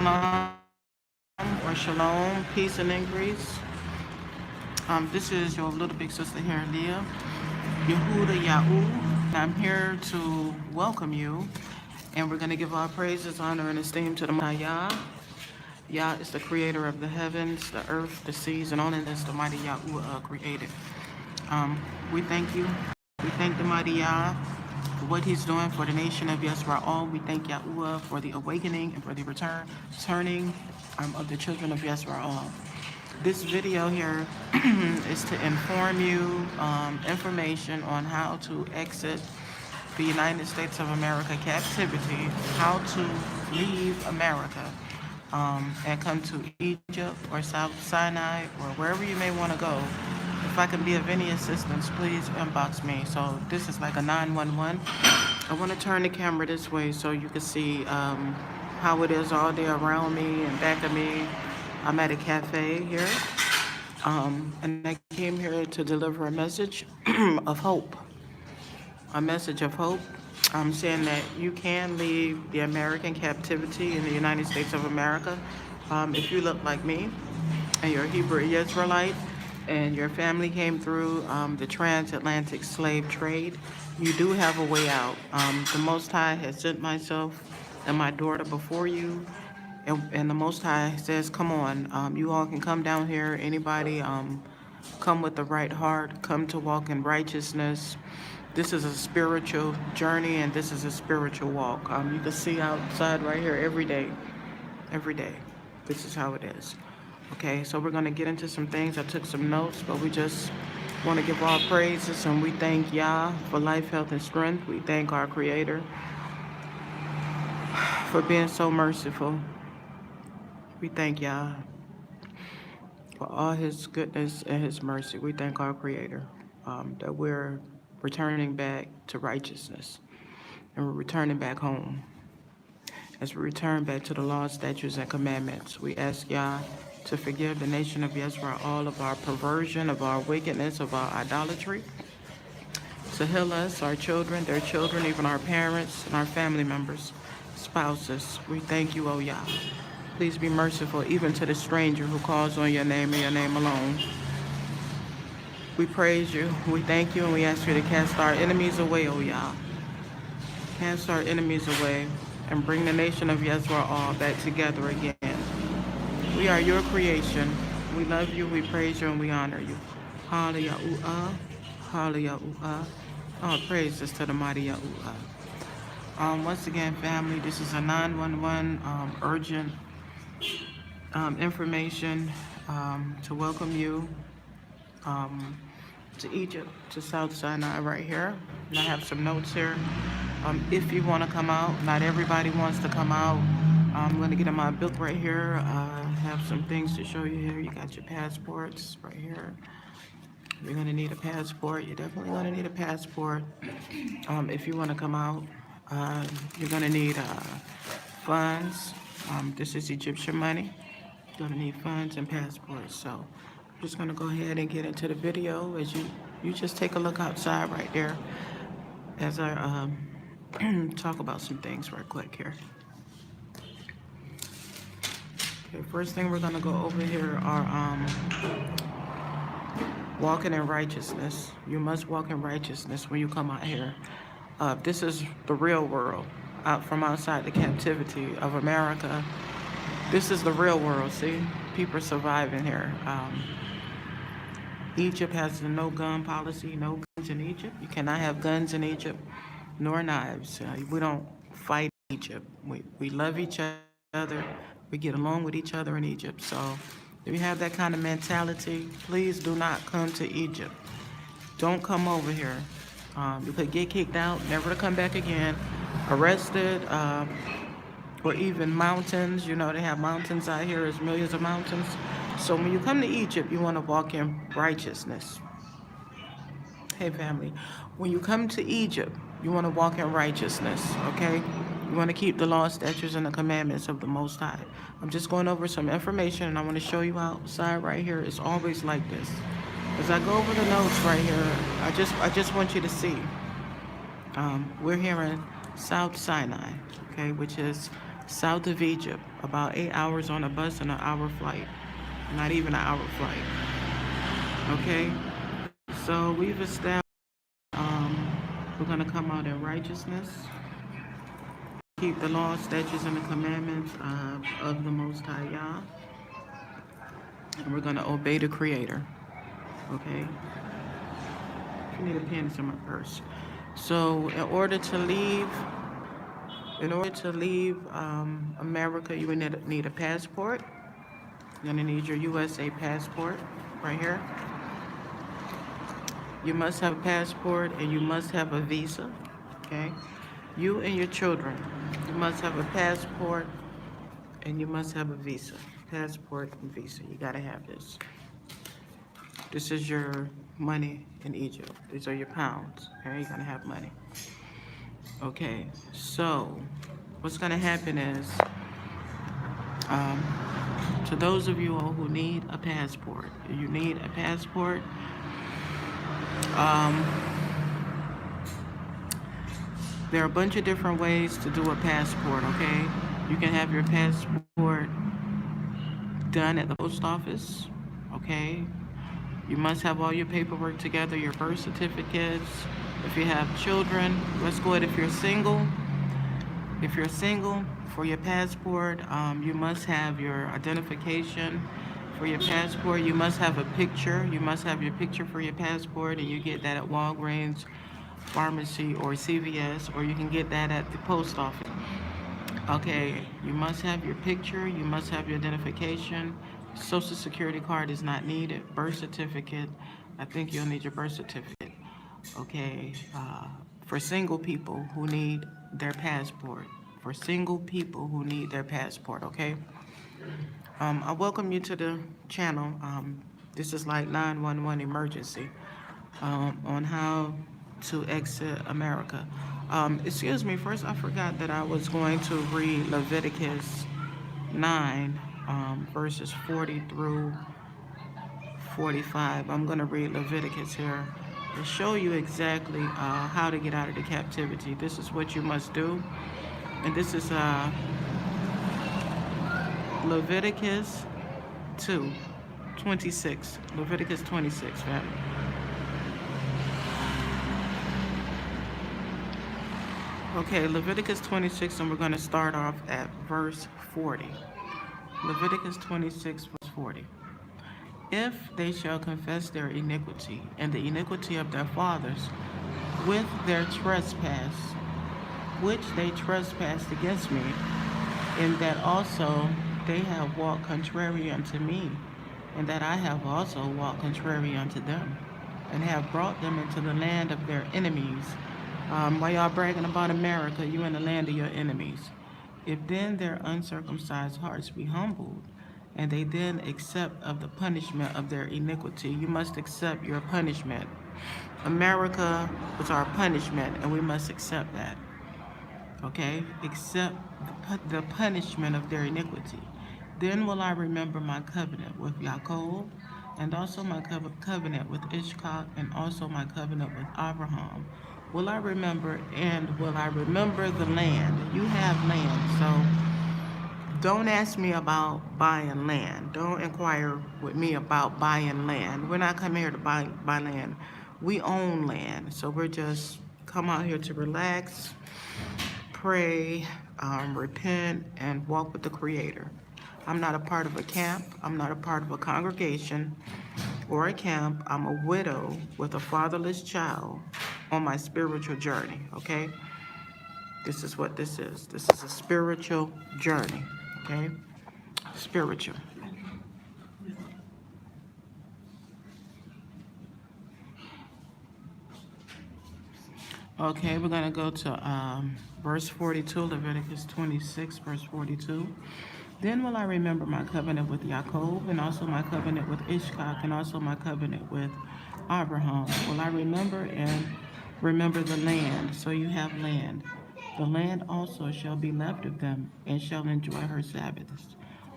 or shalom, peace and increase. This is your little big sister here, Leah, Yehuda Yahu. I'm here to welcome you, and we're going to give our praises, honor, and esteem to the YAH. YAH is the creator of the heavens, the earth, the seas, and all that the mighty Yahuwah created. We thank you. We thank the mighty YAH for what he's doing for the nation of Yisrael. We thank Yahuwah for the awakening and for the turning of the children of Yisrael. This video here is to inform you information on how to exit the United States of America captivity, how to leave America and come to Egypt or South Sinai or wherever you may want to go. If I can be of any assistance, please inbox me. So this is like a 911. I want to turn the camera this way so you can see how it is all day around me and back of me. I'm at a cafe here, and I came here to deliver a message of hope. A message of hope. I'm saying that you can leave the American captivity in the United States of America if you look like me and you're a Hebrew Israelite and your family came through the transatlantic slave trade. You do have a way out. The Most High has sent myself and my daughter before you, and the Most High says, come on, you all can come down here. Anybody come with the right heart, come to walk in righteousness. This is a spiritual journey, and this is a spiritual walk. You can see outside right here every day. Every day. This is how it is. Okay, so we're going to get into some things. I took some notes, but we just want to give all praises, and we thank Yah for life, health, and strength. We thank our Creator for being so merciful. We thank Yah for all his goodness and his mercy. We thank our Creator that we're returning back to righteousness, and we're returning back home. As we return back to the laws, statutes, and commandments, we ask Yah to forgive the nation of Israel all of our perversion, of our wickedness, of our idolatry, to heal us, our children, their children, even our parents and our family members, spouses. We thank you, O Yah. Please be merciful even to the stranger who calls on your name and your name alone. We praise you, we thank you, and we ask you to cast our enemies away, O Yah. Cast our enemies away and bring the nation of Israel all back together again. We are your creation. We love you, we praise you, and we honor you. Hallelujah. Hallelujah. All praises to the mighty Yahuwah. Once again, family, this is a 911 urgent information to welcome you to Egypt, to South Sinai right here. And I have some notes here. If you want to come out, not everybody wants to come out. I'm going to get in my book right here. I have some things to show you here. You got your passports right here. You're going to need a passport. You're definitely going to need a passport if you want to come out. You're going to need funds. This is Egyptian money. You're going to need funds and passports. So I'm just going to go ahead and get into the video as you just take a look outside right there as I talk about some things right quick here. Okay, first thing we're going to go over here are walking in righteousness. You must walk in righteousness when you come out here. This is the real world, out from outside the captivity of America. This is the real world, see? People are surviving here. Egypt has a no-gun policy, no guns in Egypt. You cannot have guns in Egypt, nor knives. We don't fight Egypt. We love each other. We get along with each other in Egypt. So if you have that kind of mentality, please do not come to Egypt. Don't come over here. You could get kicked out, never to come back again, arrested, or even mountains. You know, they have mountains out here. There's millions of mountains. So when you come to Egypt, you want to walk in righteousness. Hey, family. When you come to Egypt, you want to walk in righteousness, okay? You want to keep the law, statutes, and the commandments of the Most High. I'm just going over some information, and I want to show you outside right here. It's always like this. As I go over the notes right here, I just want you to see. We're here in South Sinai, okay, which is south of Egypt, about 8 hours on a bus and an hour flight. Not even an hour flight. Okay? So we've established we're going to come out in righteousness, keep the law, statutes, and the commandments of the Most High Yah, and we're going to obey the Creator. Okay? If you need a pen, it's in my purse. So in order to leave America, you would need a passport. You're going to need your USA passport right here. You must have a passport and you must have a visa. Okay? You and your children, you must have a passport and you must have a visa. Passport and visa. You got to have this. This is your money in Egypt. These are your pounds. Okay? You're going to have money. Okay, so what's going to happen is, to those of you all who need a passport, you need a passport. There are a bunch of different ways to do a passport, okay? You can have your passport done at the post office, okay? You must have all your paperwork together, your birth certificates. If you have children, let's go ahead. If you're single, for your passport, you must have your identification for your passport. You must have a picture. You must have your picture for your passport, and you get that at Walgreens Pharmacy or CVS, or you can get that at the post office. Okay, you must have your picture. You must have your identification. Social Security card is not needed. Birth certificate, I think you'll need your birth certificate. Okay, for single people who need their passport. For single people who need their passport, okay? I welcome you to the channel. This is like 911 emergency on how to exit America. Excuse me, first I forgot that I was going to read Leviticus 9, verses 40 through 45. I'm going to read Leviticus here to show you exactly how to get out of the captivity. This is what you must do. And this is Leviticus 2:26. Leviticus 26, family. Okay, Leviticus 26, and we're going to start off at verse 40. Leviticus 26, verse 40. If they shall confess their iniquity and the iniquity of their fathers with their trespass, which they trespassed against me, in that also they have walked contrary unto me, and that I have also walked contrary unto them, and have brought them into the land of their enemies. While y'all bragging about America, you in the land of your enemies. If then their uncircumcised hearts be humbled, and they then accept of the punishment of their iniquity, you must accept your punishment. America was our punishment, and we must accept that. Okay? Accept the punishment of their iniquity. Then will I remember my covenant with Yaakov, and also my covenant with Ishkak, and also my covenant with Abraham. Will I remember, and will I remember the land? You have land, so don't ask me about buying land. Don't inquire with me about buying land. We're not coming here to buy land. We own land, so we're just come out here to relax, pray, repent, and walk with the Creator. I'm not a part of a camp. I'm not a part of a congregation or a camp. I'm a widow with a fatherless child on my spiritual journey, okay? This is what this is. This is a spiritual journey, okay? Spiritual. Okay, we're going to go to verse 42, Leviticus 26, verse 42. Then will I remember my covenant with Yaakov, and also my covenant with Ishkak, and also my covenant with Abraham. Will I remember and remember the land? So you have land. The land also shall be left of them, and shall enjoy her Sabbaths,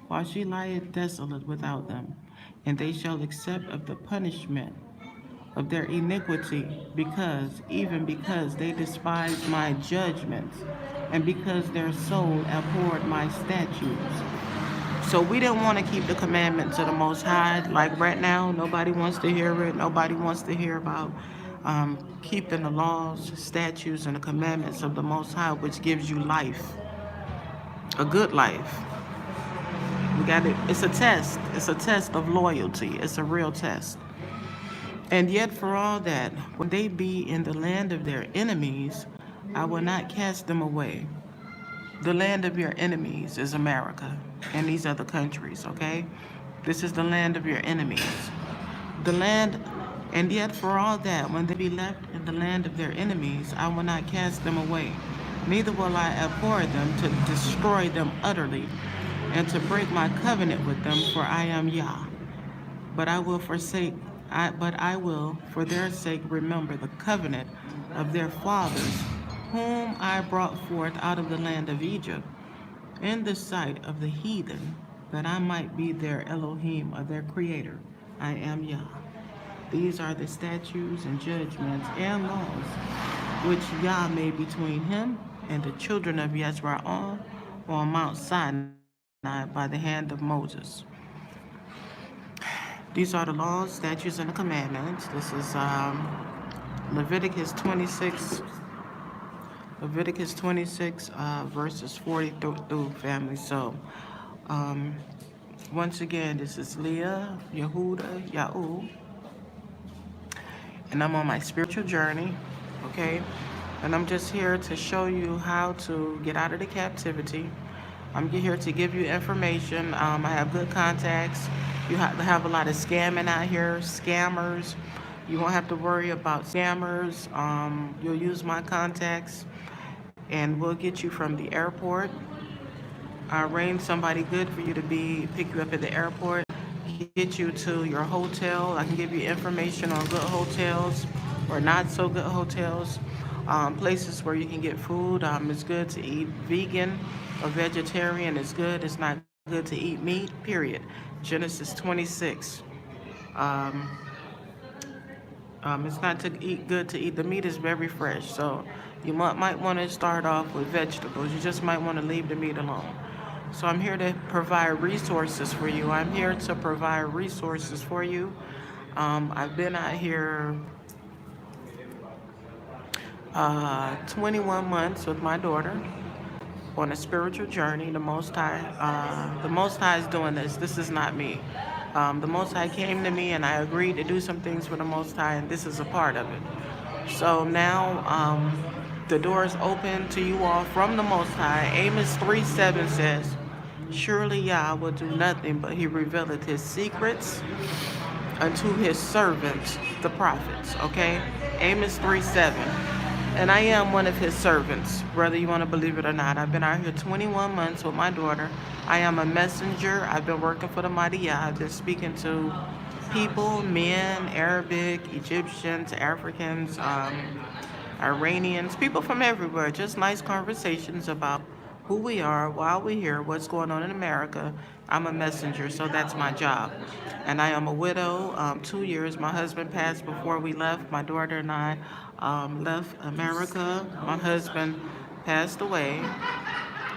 while she lieth desolate without them. And they shall accept of the punishment of their iniquity, even because they despised my judgments, and because their soul abhorred my statutes. So we didn't want to keep the commandments of the Most High. Like right now, nobody wants to hear it. Nobody wants to hear about keeping the laws, statutes, and the commandments of the Most High, which gives you life, a good life. We got it. It's a test. It's a test of loyalty. It's a real test. And yet for all that, when they be in the land of their enemies, I will not cast them away. The land of your enemies is America and these other countries, okay? This is the land of your enemies. The land, and yet for all that, when they be left in the land of their enemies, I will not cast them away. Neither will I abhor them to destroy them utterly and to break my covenant with them, for I am YAH. But I will for their sake remember the covenant of their fathers, whom I brought forth out of the land of Egypt, in the sight of the heathen, that I might be their Elohim, or their creator. I am YAH. These are the statutes and judgments and laws which YAH made between him and the children of Yisrael on Mount Sinai by the hand of Moses. These are the laws, statutes, and the commandments. This is Leviticus 26, verses 40 through family. So, once again, this is Leah, Yehuda, Yahu, and I'm on my spiritual journey, okay? And I'm just here to show you how to get out of the captivity. I'm here to give you information. I have good contacts. You have a lot of scamming out here, scammers. You won't have to worry about scammers. You'll use my contacts, and we'll get you from the airport. I'll arrange somebody good for you to pick you up at the airport, get you to your hotel. I can give you information on good hotels or not so good hotels, places where you can get food. It's good to eat vegan or vegetarian. It's good. It's not good to eat meat, period. Genesis 26. It's not good to eat. The meat is very fresh, so you might want to start off with vegetables. You just might want to leave the meat alone. So I'm here to provide resources for you. I'm here to provide resources for you. I've been out here 21 months with my daughter on a spiritual journey. The Most High is doing this. This is not me. The Most High came to me, and I agreed to do some things for the Most High, and this is a part of it. So now the door is open to you all from the Most High. Amos 3:7 says, surely YAH will do nothing, but he revealeth his secrets unto his servants, the prophets, okay? Amos 3:7. And I am one of his servants, whether you want to believe it or not. I've been out here 21 months with my daughter. I am a messenger. I've been working for the mighty YAH. I've been speaking to people, men, Arabic, Egyptians, Africans, Iranians, people from everywhere. Just nice conversations about who we are, why we're here, what's going on in America. I'm a messenger, so that's my job. And I am a widow, 2 years. My husband passed before we left. My daughter and I left America. My husband passed away.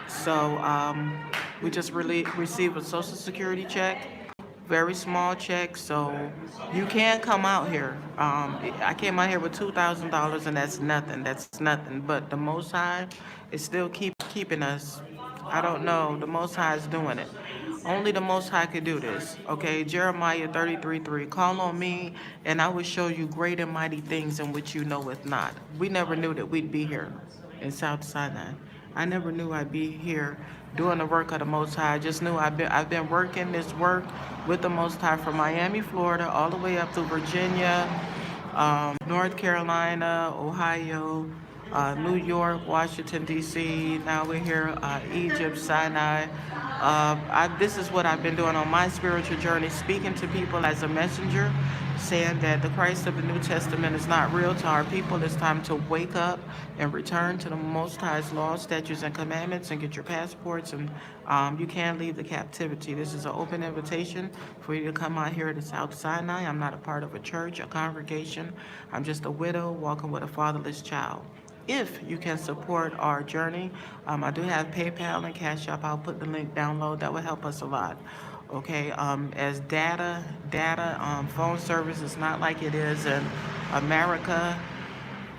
So we just received a Social Security check, very small check. So you can come out here. I came out here with $2,000, and that's nothing. That's nothing. But the Most High is still keeping us. I don't know. The Most High is doing it. Only the Most High could do this. Okay, Jeremiah 33:3. Call on me, and I will show you great and mighty things in which you knoweth not. We never knew that we'd be here in South Sinai. I never knew I'd be here doing the work of the Most High. I just knew I've been working this work with the Most High from Miami, Florida, all the way up to Virginia, North Carolina, Ohio, New York, Washington, D.C. Now we're here, Egypt, Sinai, This is what I've been doing on my spiritual journey, speaking to people as a messenger, saying that the Christ of the New Testament is not real to our people. It's time to wake up and return to the Most High's laws, statutes, and commandments, and get your passports, and you can leave the captivity. This is an open invitation for you to come out here to South Sinai. I'm not a part of a church, a congregation. I'm just a widow walking with a fatherless child. If you can support our journey, I do have PayPal and Cash App. I'll put the link down low. That will help us a lot. Okay, as data phone service is not like it is in America.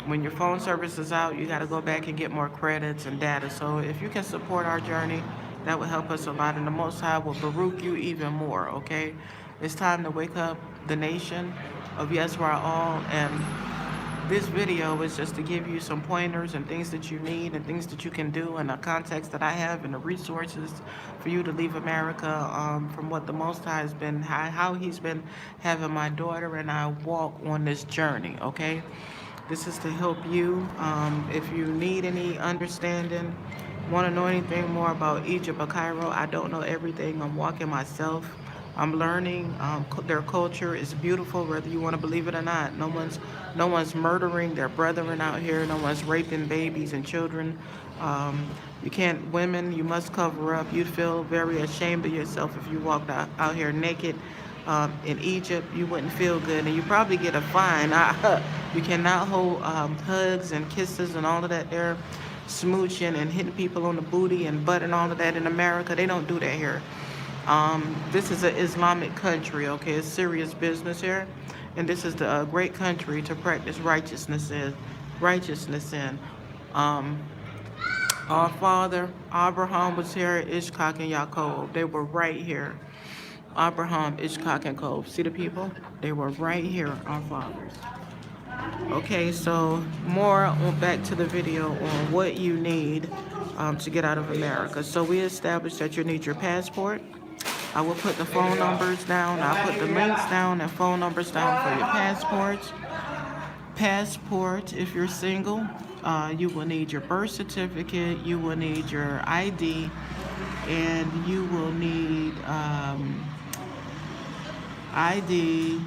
When your phone service is out, you got to go back and get more credits and data. So if you can support our journey, that will help us a lot, and the Most High will baruch you even more. Okay, it's time to wake up the nation of YAHVcome, and this video is just to give you some pointers and things that you need and things that you can do in the context that I have and the resources for you to leave America, from what the Most High has been, how he's been having my daughter and I walk on this journey, okay? This is to help you. If you need any understanding, want to know anything more about Egypt or Cairo, I don't know everything. I'm walking myself. I'm learning. Their culture is beautiful, whether you want to believe it or not. No one's murdering their brethren out here. No one's raping babies and children. You can't, women, you must cover up. You'd feel very ashamed of yourself if you walked out here naked. In Egypt, you wouldn't feel good, and you probably get a fine. You cannot hold hugs and kisses and all of that there, smooching and hitting people on the booty and butt and all of that in America. They don't do that here. This is an Islamic country, okay? It's serious business here, and this is the great country to practice righteousness in. Our father Abraham was here, Ishak and Yaakov. They were right here. Abraham, Ishak, and Yaakov. See the people? They were right here, our fathers. Okay, so back to the video on what you need to get out of America. So we established that you need your passport. I will put the phone numbers down. I'll put the links down and phone numbers down for your passports. Passport, if you're single, you will need your birth certificate, you will need your ID, and you will need ID,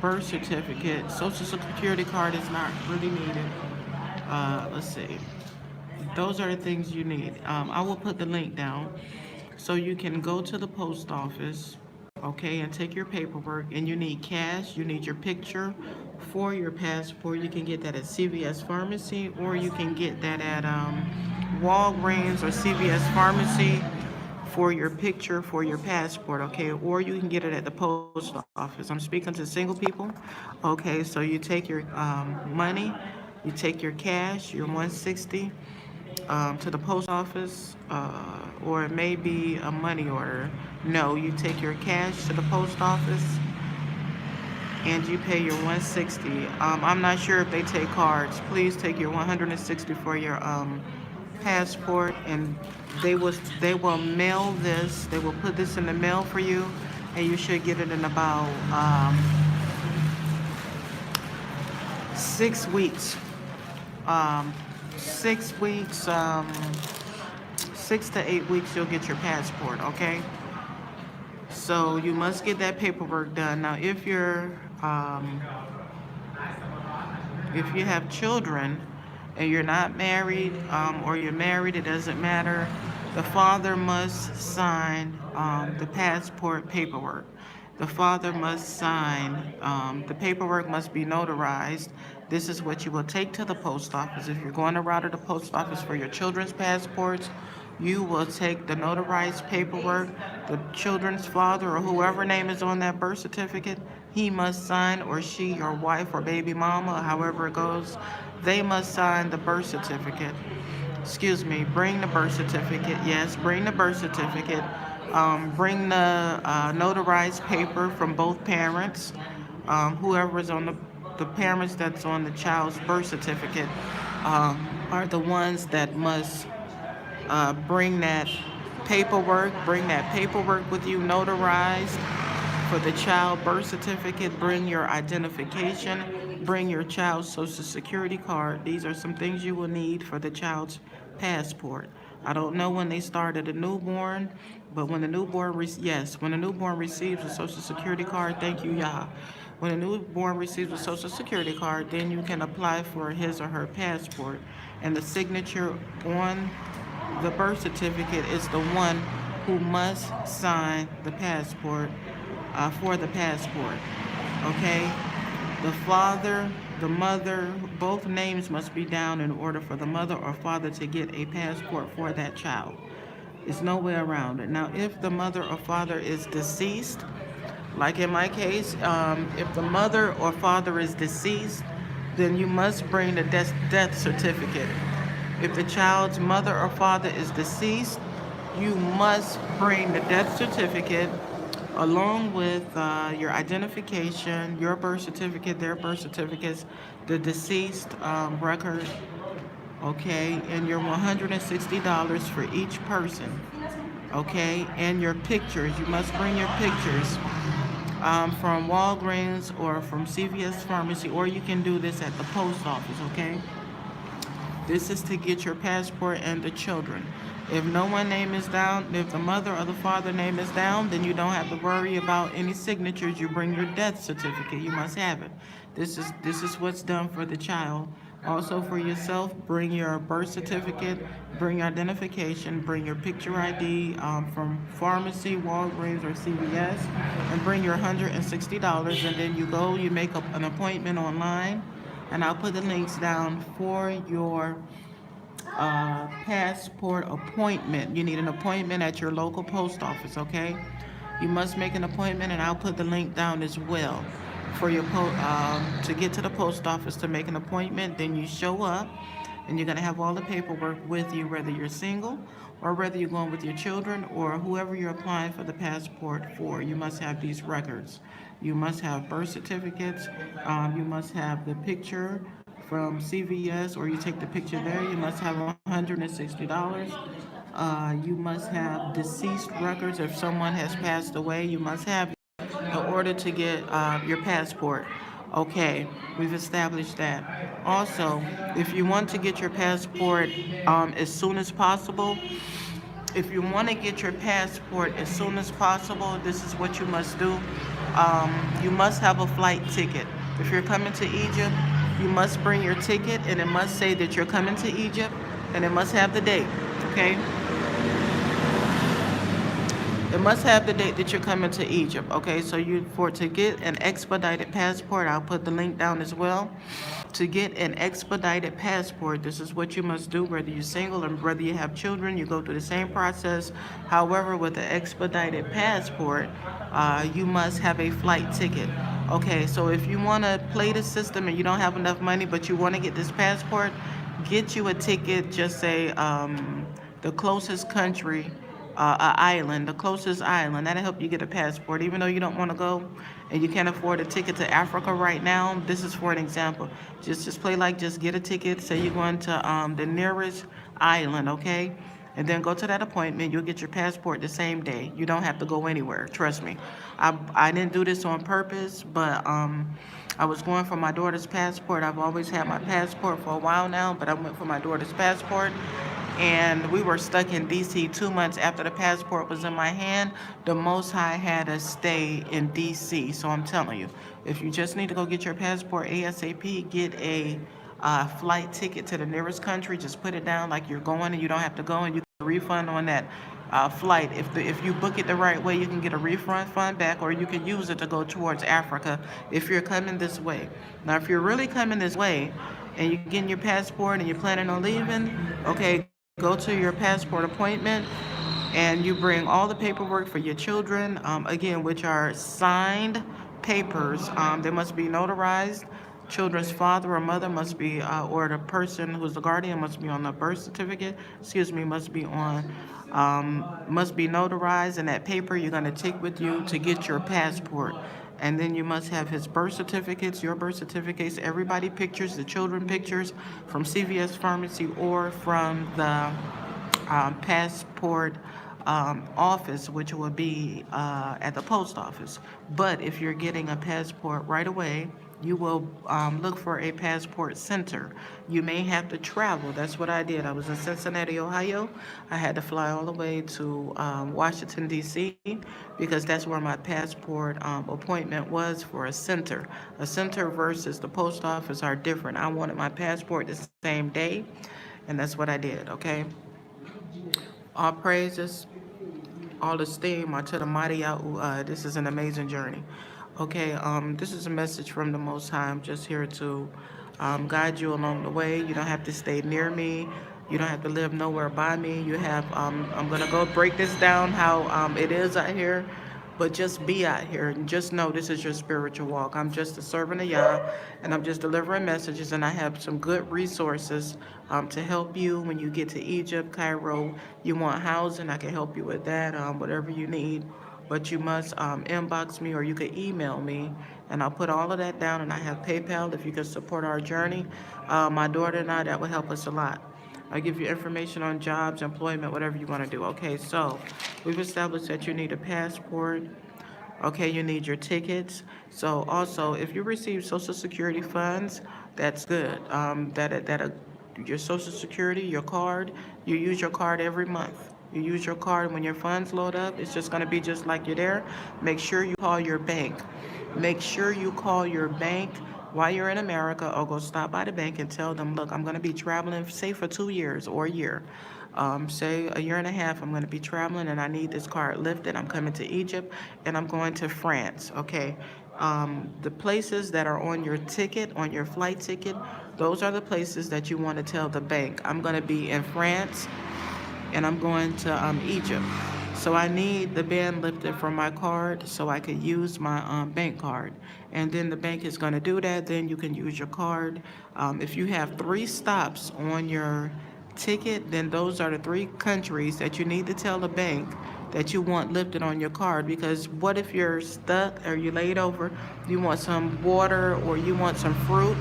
birth certificate. Social Security card is not really needed. Let's see. Those are the things you need. I will put the link down so you can go to the post office, okay, and take your paperwork, and you need cash. You need your picture for your passport. You can get that at CVS Pharmacy, or you can get that at Walgreens or CVS Pharmacy for your picture for your passport, okay, or you can get it at the post office. I'm speaking to single people, okay, so you take your money, you take your cash, your $160, to the post office, or it may be a money order. No, you take your cash to the post office and you pay your $160. I'm not sure if they take cards. Please take your $160 for your passport, and they will mail this. They will put this in the mail for you, and you should get it in about 6 weeks. 6 weeks, 6 to 8 weeks, you'll get your passport, okay? So you must get that paperwork done. Now, if you have children and you're not married, or you're married, it doesn't matter. The father must sign the passport paperwork. The father must sign, the paperwork must be notarized. This is what you will take to the post office. If you're going to route to the post office for your children's passports, you will take the notarized paperwork. The children's father or whoever name is on that birth certificate, he must sign, or she, your wife or baby mama, or however it goes, they must sign the birth certificate. Excuse me, bring the birth certificate. Yes, bring the birth certificate. Bring the notarized paper from both parents. Whoever is on the parents that's on the child's birth certificate are the ones that must bring that paperwork. Bring that paperwork with you, notarized. For the child birth certificate, bring your identification. Bring your child's social security card. These are some things you will need for the child's passport. I don't know when they started a newborn, but when the newborn, when a newborn receives a Social Security card, thank you, YAH. When a newborn receives a Social Security card, then you can apply for his or her passport. And the signature on the birth certificate is the one who must sign the passport for the passport. Okay? The father, the mother, both names must be down in order for the mother or father to get a passport for that child. There's no way around it. Now, if the mother or father is deceased, like in my case, if the mother or father is deceased, then you must bring the death certificate. If the child's mother or father is deceased, you must bring the death certificate along with your identification, your birth certificate, their birth certificates, the deceased record, okay, and your $160 for each person, okay, and your pictures. You must bring your pictures from Walgreens or from CVS Pharmacy, or you can do this at the post office, okay? This is to get your passport and the children. If no one name is down, if the mother or the father name is down, then you don't have to worry about any signatures. You bring your death certificate. You must have it. This is what's done for the child. Also for yourself, bring your birth certificate, bring your identification, bring your picture ID from pharmacy, Walgreens, or CVS, and bring your $160. And then you go, you make an appointment online, and I'll put the links down for your passport appointment. You need an appointment at your local post office, okay? You must make an appointment, and I'll put the link down as well for your to get to the post office to make an appointment. Then you show up, and you're gonna have all the paperwork with you, whether you're single or whether you're going with your children or whoever you're applying for the passport for. You must have these records. You must have birth certificates. You must have the picture from CVS, or you take the picture there. You must have $160. You must have deceased records. If someone has passed away, you must have in order to get your passport. Okay, we've established that. Also, if you want to get your passport as soon as possible, this is what you must do. You must have a flight ticket. If you're coming to Egypt, you must bring your ticket, and it must say that you're coming to Egypt, and it must have the date, okay? It must have the date that you're coming to Egypt, okay? So to get an expedited passport, I'll put the link down as well. To get an expedited passport, this is what you must do, whether you're single or whether you have children, you go through the same process. However, with the expedited passport, you must have a flight ticket. Okay, so if you want to play the system and you don't have enough money, but you want to get this passport, get you a ticket, just say the closest country, the closest island. That'll help you get a passport. Even though you don't want to go and you can't afford a ticket to Africa right now, this is for an example. Just get a ticket. Say you're going to the nearest island, okay? And then go to that appointment. You'll get your passport the same day. You don't have to go anywhere. Trust me. I didn't do this on purpose, but I was going for my daughter's passport. I've always had my passport for a while now, but I went for my daughter's passport. And we were stuck in D.C. 2 months after the passport was in my hand. The Most High had us stay in D.C. So I'm telling you, if you just need to go get your passport ASAP, get a flight ticket to the nearest country. Just put it down like you're going, and you don't have to go, and you get a refund on that flight. If you book it the right way, you can get a refund fund back, or you can use it to go towards Africa if you're coming this way. Now, if you're really coming this way and you're getting your passport and you're planning on leaving, okay, go to your passport appointment, and you bring all the paperwork for your children, again, which are signed papers. They must be notarized. Children's father or mother must be, or the person who's the guardian must be on the birth certificate, must be notarized, and that paper you're going to take with you to get your passport. And then you must have his birth certificates, your birth certificates, everybody pictures, the children pictures from CVS Pharmacy or from the passport office, which will be at the post office. But if you're getting a passport right away, You will look for a passport center. You may have to travel. That's what I did. I was in Cincinnati, Ohio. I had to fly all the way to Washington, D.C., because that's where my passport appointment was for a center. A center versus the post office are different. I wanted my passport the same day, and that's what I did, okay? All praises, all esteem are to the mighty YAHVcome. This is an amazing journey. Okay, this is a message from the Most High. I'm just here to guide you along the way. You don't have to stay near me. You don't have to live nowhere by me. You have, I'm going to go break this down how it is out here, but just be out here and just know this is your spiritual walk. I'm just a servant of Yah, and I'm just delivering messages, and I have some good resources to help you when you get to Egypt, Cairo. You want housing, I can help you with that, whatever you need. But you must inbox me, or you can email me, and I'll put all of that down. And I have PayPal if you can support our journey. My daughter and I, that would help us a lot. I'll give you information on jobs, employment, whatever you want to do. Okay, so we've established that you need a passport. Okay, you need your tickets. So also, if you receive Social Security funds, that's good. Your Social Security, your card, you use your card every month. You use your card when your funds load up. It's just going to be just like you're there. Make sure you call your bank. Make sure you call your bank while you're in America, or go stop by the bank and tell them, look, I'm going to be traveling, say, for 2 years or a year. Say a year and a half, I'm going to be traveling and I need this card lifted. I'm coming to Egypt and I'm going to France. Okay. The places that are on your ticket, on your flight ticket, those are the places that you want to tell the bank. I'm going to be in France and I'm going to Egypt. So I need the band lifted from my card so I could use my bank card. And then the bank is going to do that. Then you can use your card. If you have 3 stops on your ticket, then those are the 3 countries that you need to tell the bank that you want lifted on your card. Because what if you're stuck or you're laid over, you want some water or you want some fruit,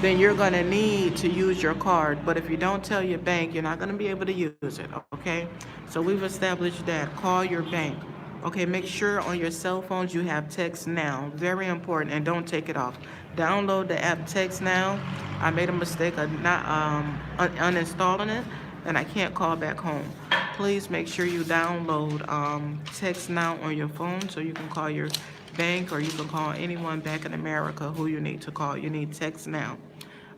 then you're going to need to use your card. But if you don't tell your bank, you're not going to be able to use it, okay? So we've established that. Call your bank. Okay, make sure on your cell phones you have Text Now. Very important, and don't take it off. Download the app Text Now. I made a mistake of not uninstalling it, and I can't call back home. Please make sure you download Text Now on your phone so you can call your bank, or you can call anyone back in America who you need to call. You need Text Now.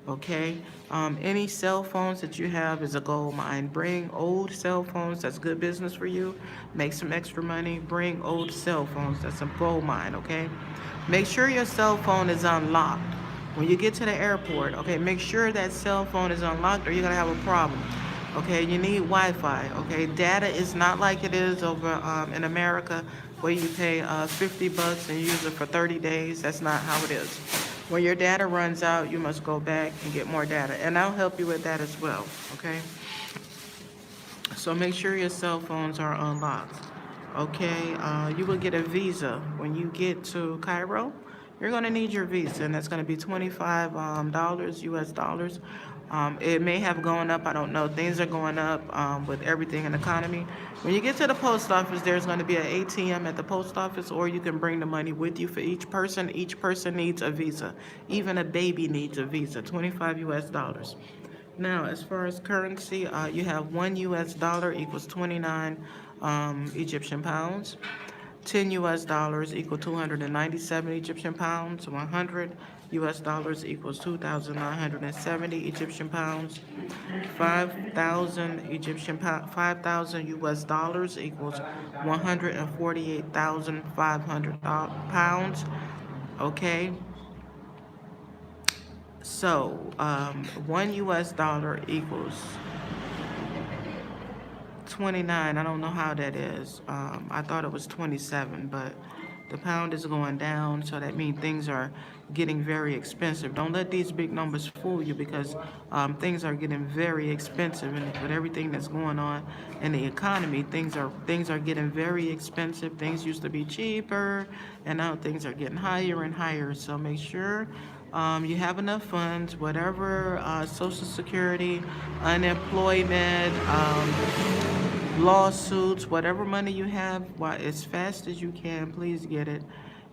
Okay, any cell phones that you have is a gold mine. Bring old cell phones. That's good business for you. Make some extra money. Bring old cell phones. That's a gold mine. Okay, make sure your cell phone is unlocked when you get to the airport. Okay, make sure that cell phone is unlocked, or you're gonna have a problem. Okay, you need Wi-Fi. Okay, data is not like it is over in America, where you pay $50 and you use it for 30 days. That's not how it is. When your data runs out, you must go back and get more data. And I'll help you with that as well, okay? So make sure your cell phones are unlocked, okay? You will get a visa when you get to Cairo. You're going to need your visa, and that's going to be $25 US dollars. It may have gone up, I don't know. Things are going up with everything in the economy. When you get to the post office, there's going to be an ATM at the post office, or you can bring the money with you for each person. Each person needs a visa. Even a baby needs a visa, 25 US dollars. Now, as far as currency, you have 1 US dollar equals 29 Egyptian pounds. 10 US dollars equal 297 Egyptian pounds. 100 US dollars equals 2,970 Egyptian pounds. 5,000 US dollars equals 148,500 pounds. Okay. So 1 US dollar equals 29. I don't know how that is. I thought it was 27, but the pound is going down, so that means things are getting very expensive. Don't let these big numbers fool you, because things are getting very expensive, and with everything that's going on in the economy, things are getting very expensive. Things used to be cheaper, and now things are getting higher and higher. So make sure you have enough funds, whatever Social Security, unemployment, lawsuits, whatever money you have, as fast as you can, please get it.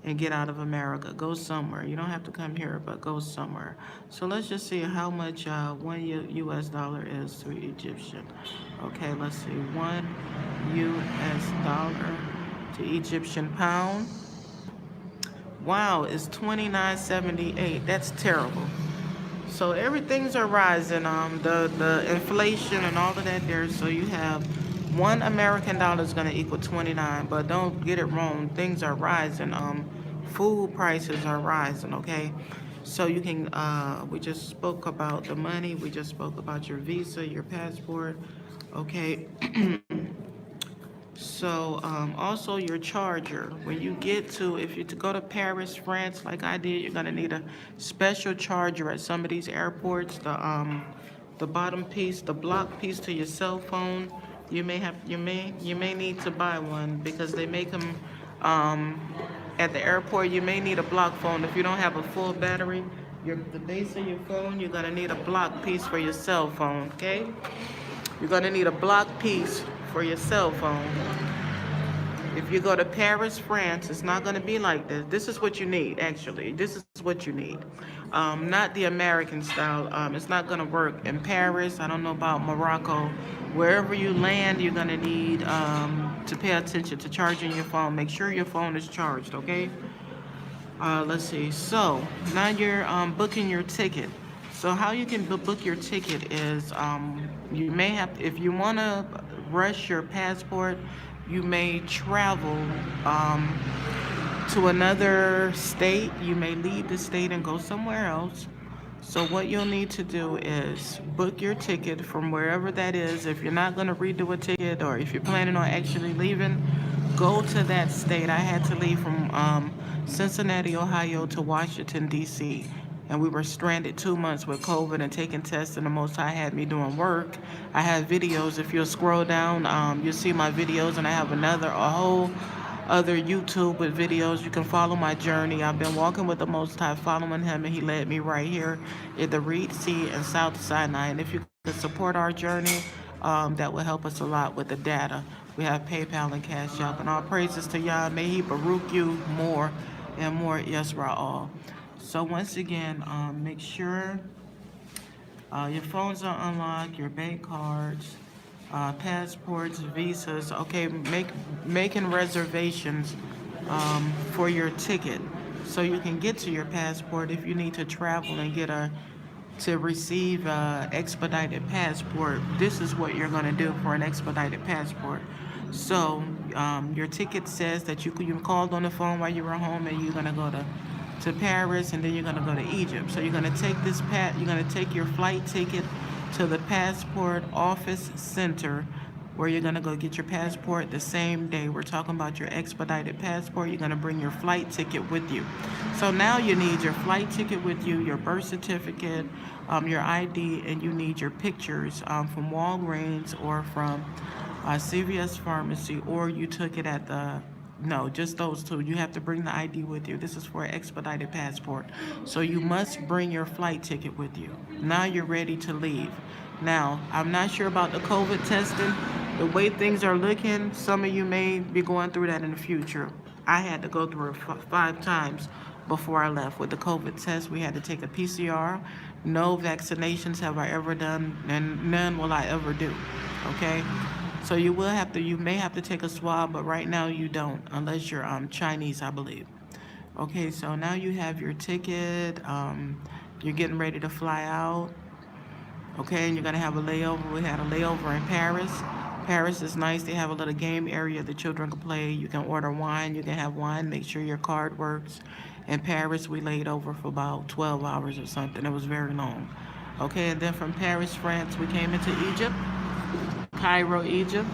and get out of America. Go somewhere. You don't have to come here, but go somewhere. So let's just see how much one US dollar is to Egyptian. Okay, let's see. 1 US dollar to Egyptian pound. Wow, it's 29.78. That's terrible. So everything's are rising. The inflation and all of that there. So you have $1 American dollar is gonna equal 29. But don't get it wrong. Things are rising. Food prices are rising. Okay. So you can. We just spoke about the money. We just spoke about your visa, your passport. Okay. So also your charger. When you get to, if you to go to Paris, France, like I did, you're gonna need a special charger at some of these airports. The bottom piece, the block piece to your cell phone. You may need to buy one because they make them at the airport. You may need a block phone if you don't have a full battery. The base of your phone, you're gonna need a block piece for your cell phone. Okay. You're gonna need a block piece for your cell phone. If you go to Paris, France, it's not gonna be like this. This is what you need, actually. This is what you need. Not the American style. It's not gonna work in Paris. I don't know about Morocco. Wherever you land, you're gonna need to pay attention to charging your phone. Make sure your phone is charged, okay? Let's see. So now you're booking your ticket. So how you can book your ticket is you may have, if you want to rush your passport, you may travel to another state. You may leave the state and go somewhere else. So what you'll need to do is book your ticket from wherever that is. If you're not going to redo a ticket, or if you're planning on actually leaving, go to that state. I had to leave from Cincinnati, Ohio to Washington, D.C., and we were stranded 2 months with COVID and taking tests, and the Most High had me doing work. I have videos. If you'll scroll down, you'll see my videos, and I have a whole other YouTube with videos. You can follow my journey. I've been walking with the Most High, following Him, and He led me right here in the Red Sea and South Sinai. And if you could support our journey, that will help us a lot with the data. We have PayPal and Cash App, and all praises to Yah. May He baruch you more and more, Yisrael. So once again, make sure your phones are unlocked, your bank cards, passports, visas. Okay, making reservations for your ticket so you can get to your passport. If you need to travel and to receive expedited passport, this is what you're going to do for an expedited passport. So your ticket says that you called on the phone while you were home, and you're going to go to Paris, and then you're going to go to Egypt. So you're going to take you're going to take your flight ticket to the passport office center, where you're going to go get your passport the same day. We're talking about your expedited passport. You're going to bring your flight ticket with you. So now you need your flight ticket with you, your birth certificate, your ID, and you need your pictures from Walgreens or from CVS Pharmacy, or you took it at no, just those two. You have to bring the ID with you. This is for an expedited passport. So you must bring your flight ticket with you. Now you're ready to leave. Now, I'm not sure about the COVID testing. The way things are looking, some of you may be going through that in the future. I had to go through it 5 times before I left with the COVID test. We had to take a PCR. No vaccinations have I ever done, and none will I ever do. Okay? So you may have to take a swab, but right now you don't, unless you're Chinese, I believe. Okay, so now you have your ticket. You're getting ready to fly out. Okay, and you're gonna have a layover. We had a layover in Paris. Paris is nice. They have a little game area the children can play. You can order wine. You can have wine. Make sure your card works. In Paris, we laid over for about 12 hours or something. It was very long. Okay, and then from Paris, France, we came into Egypt. Cairo, Egypt.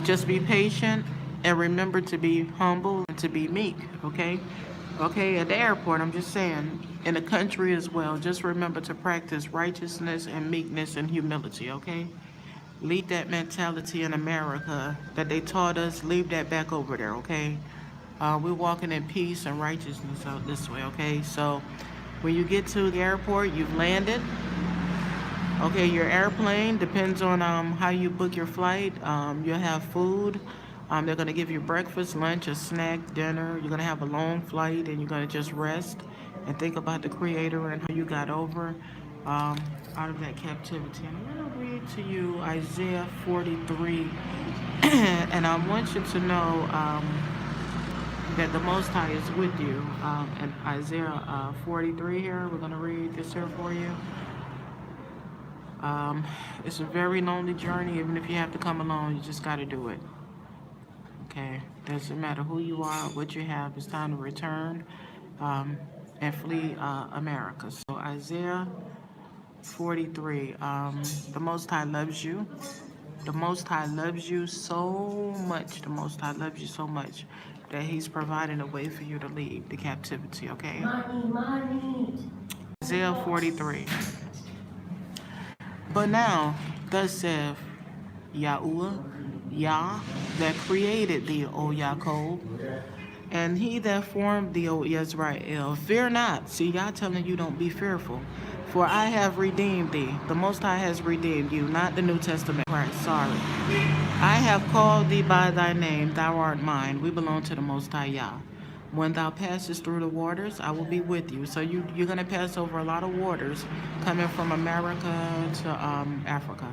Just be patient and remember to be humble and to be meek, okay? Okay, at the airport, I'm just saying, in the country as well, just remember to practice righteousness and meekness and humility, okay? Leave that mentality in America that they taught us, leave that back over there, okay? We're walking in peace and righteousness out this way, okay? So when you get to the airport, you've landed. Okay, your airplane depends on how you book your flight. You'll have food. They're going to give you breakfast, lunch, a snack, dinner. You're going to have a long flight, and you're going to just rest and think about the Creator and how you got over out of that captivity. And I'm going to read to you Isaiah 43. And I want you to know that the Most High is with you. And Isaiah 43 here, we're going to read this here for you. It's a very lonely journey. Even if you have to come alone, you just got to do it. Okay? Doesn't matter who you are, what you have. It's time to return and flee America. So Isaiah 43. The Most High loves you. The Most High loves you so much. The Most High loves you so much that He's providing a way for you to leave the captivity, okay? Money. Isaiah 43. But now, thus saith Yahuwah, Yah, that created thee, O Yaakov, and He that formed thee, O Israel. Fear not. See, Yah telling you don't be fearful. For I have redeemed thee. The Most High has redeemed you, not the New Testament Christ. Sorry. I have called thee by thy name. Thou art mine. We belong to the Most High Yah. When thou passest through the waters, I will be with you. So you're going to pass over a lot of waters coming from America to Africa.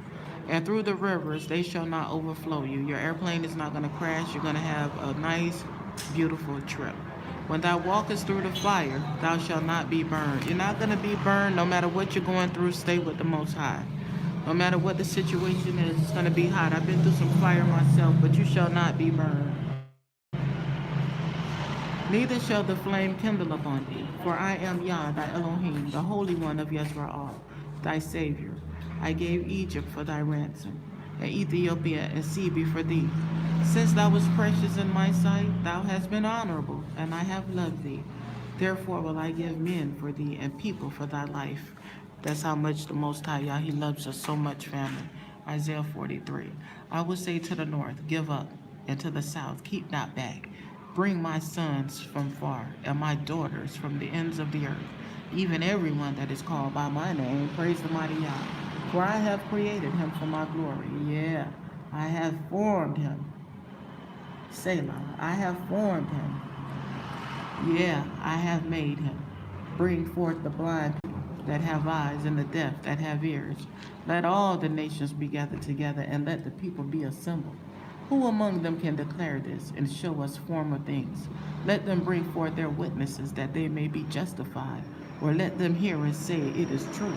And through the rivers, they shall not overflow you. Your airplane is not going to crash. You're going to have a nice, beautiful trip. When thou walkest through the fire, thou shalt not be burned. You're not going to be burned no matter what you're going through. Stay with the Most High. No matter what the situation is, it's going to be hot. I've been through some fire myself, but you shall not be burned. Neither shall the flame kindle upon thee. For I am Yah, thy Elohim, the Holy One of Yisrael, thy Savior. I gave Egypt for thy ransom, and Ethiopia and Seba for thee. Since thou wast precious in my sight, thou hast been honorable, and I have loved thee. Therefore will I give men for thee, and people for thy life. That's how much the Most High Yah, He loves us so much, family. Isaiah 43. I will say to the north, give up, and to the south, keep not back. Bring my sons from far, and my daughters from the ends of the earth. Even everyone that is called by my name, praise the mighty Yah. For I have created him for my glory. Yeah, I have formed him. Selah, I have formed him. Yeah, I have made him. Bring forth the blind people that have eyes, and the deaf that have ears. Let all the nations be gathered together, and let the people be assembled. Who among them can declare this and show us former things? Let them bring forth their witnesses, that they may be justified, or let them hear and say, it is true.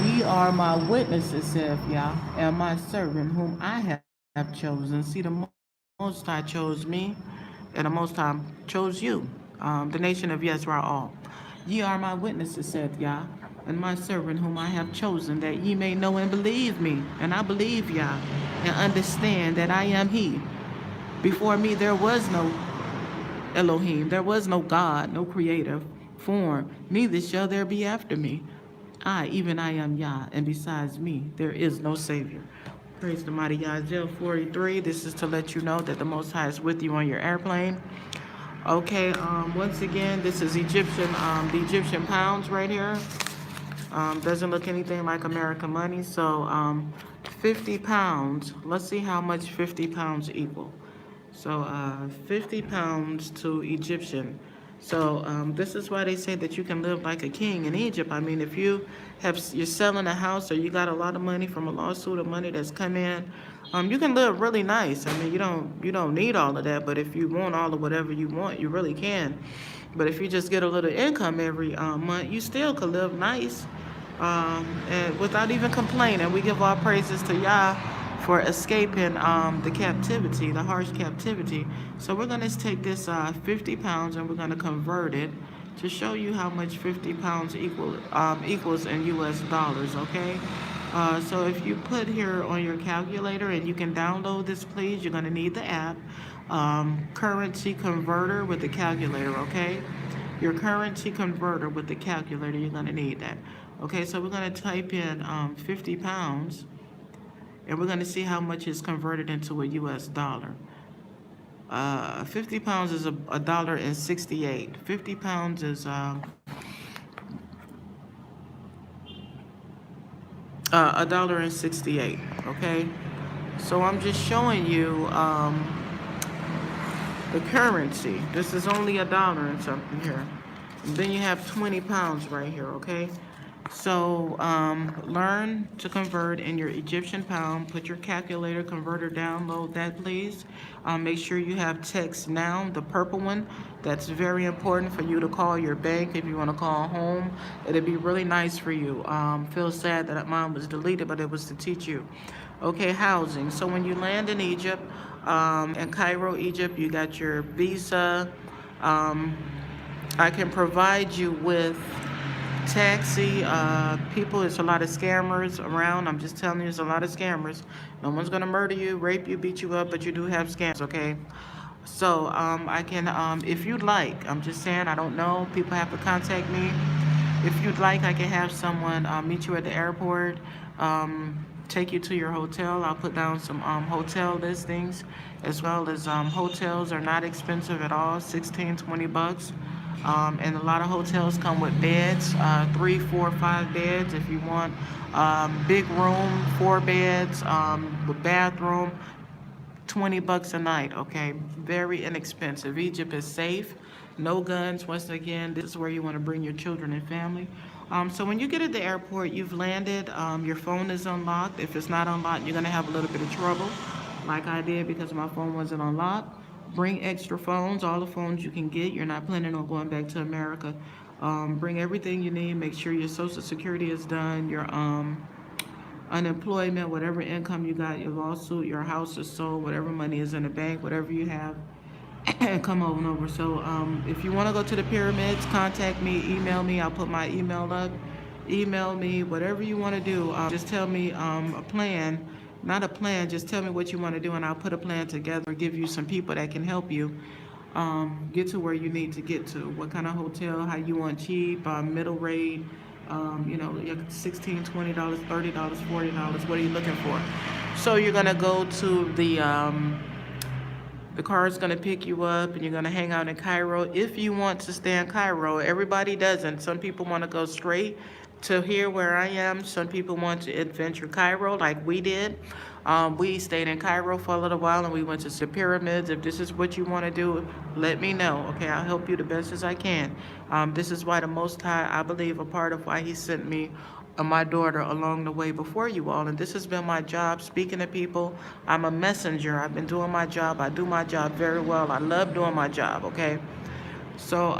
Ye are my witnesses, saith Yah, and my servant whom I have chosen. See, the Most High chose me, and the Most High chose you, the nation of Yisrael. Ye are my witnesses, saith Yah, and my servant whom I have chosen, that ye may know and believe me. And I believe Yah, and understand that I am He. Before me there was no Elohim, there was no God, no creator form, neither shall there be after me. Even I am Yah, and besides me there is no Savior. Praise the mighty Yah. Isaiah 43, this is to let you know that the Most High is with you on your airplane. Okay, once again, this is Egyptian, the Egyptian pounds right here. Doesn't look anything like American money. So 50 pounds, let's see how much 50 pounds equal. So 50 pounds to Egyptian. So this is why they say that you can live like a king in Egypt. I mean, if you're selling a house, or you got a lot of money from a lawsuit of money that's come in, you can live really nice. I mean, you don't need all of that, but if you want all of whatever you want, you really can. But if you just get a little income every month, you still could live nice and without even complaining. We give all praises to Yah for escaping the captivity, the harsh captivity. So we're going to take this 50 pounds and we're going to convert it to show you how much 50 pounds equals in US dollars, okay? So if you put here on your calculator, and you can download this, please, you're going to need the app, currency converter with the calculator, okay? Your currency converter with the calculator, you're going to need that. Okay, so we're going to type in 50 pounds, and we're going to see how much is converted into a US dollar. 50 pounds is $1.68. 50 pounds is $1.68. Okay, So I'm just showing you the currency. This is only $1 and something here. And then you have 20 pounds right here, okay? So learn to convert in your Egyptian pound. Put your calculator converter, download that please. Make sure you have text now, the purple one. That's very important for you to call your bank if you want to call home. It'd be really nice for you. Feel sad that mine was deleted, but it was to teach you. Okay, housing. So when you land in Egypt, in Cairo, Egypt, you got your visa. I can provide you with taxi people. There's a lot of scammers around. I'm just telling you, there's a lot of scammers. No one's gonna murder you, rape you, beat you up, but you do have scams, okay? So I can, if you'd like, I'm just saying, I don't know, people have to contact me. If you'd like, I can have someone meet you at the airport, take you to your hotel. I'll put down some hotel listings, as well as hotels are not expensive at all, 16, 20 bucks. And a lot of hotels come with beds, 3, 4, 5 beds. If you want big room, 4 beds with bathroom, 20 bucks a night, okay? Very inexpensive. Egypt is safe. No guns. Once again, this is where you want to bring your children and family. So when you get at the airport, you've landed, your phone is unlocked. If it's not unlocked, you're going to have a little bit of trouble, like I did because my phone wasn't unlocked. Bring extra phones, all the phones you can get. You're not planning on going back to America. Bring everything you need. Make sure your Social Security is done, your unemployment, whatever income you got, your lawsuit, your house is sold, whatever money is in the bank, whatever you have, and come on over. So if you want to go to the pyramids, contact me, email me. I'll put my email up. Email me, whatever you want to do. Just tell me a plan. Not a plan, just tell me what you want to do, and I'll put a plan together, give you some people that can help you get to where you need to get to. What kind of hotel, how you want, cheap, middle rate, you know, $16, $20, $30, $40, what are you looking for? So you're going to go to the car is going to pick you up, and you're going to hang out in Cairo. If you want to stay in Cairo, everybody doesn't. Some people want to go straight to here where I am. Some people want to adventure Cairo like we did. We stayed in Cairo for a little while, and we went to the pyramids. If this is what you want to do, let me know. Okay, I'll help you the best as I can. This is why the Most High, I believe, a part of why he sent me my daughter along the way before you all. And this has been my job, speaking to people. I'm a messenger. I've been doing my job. I do my job very well. I love doing my job, okay? So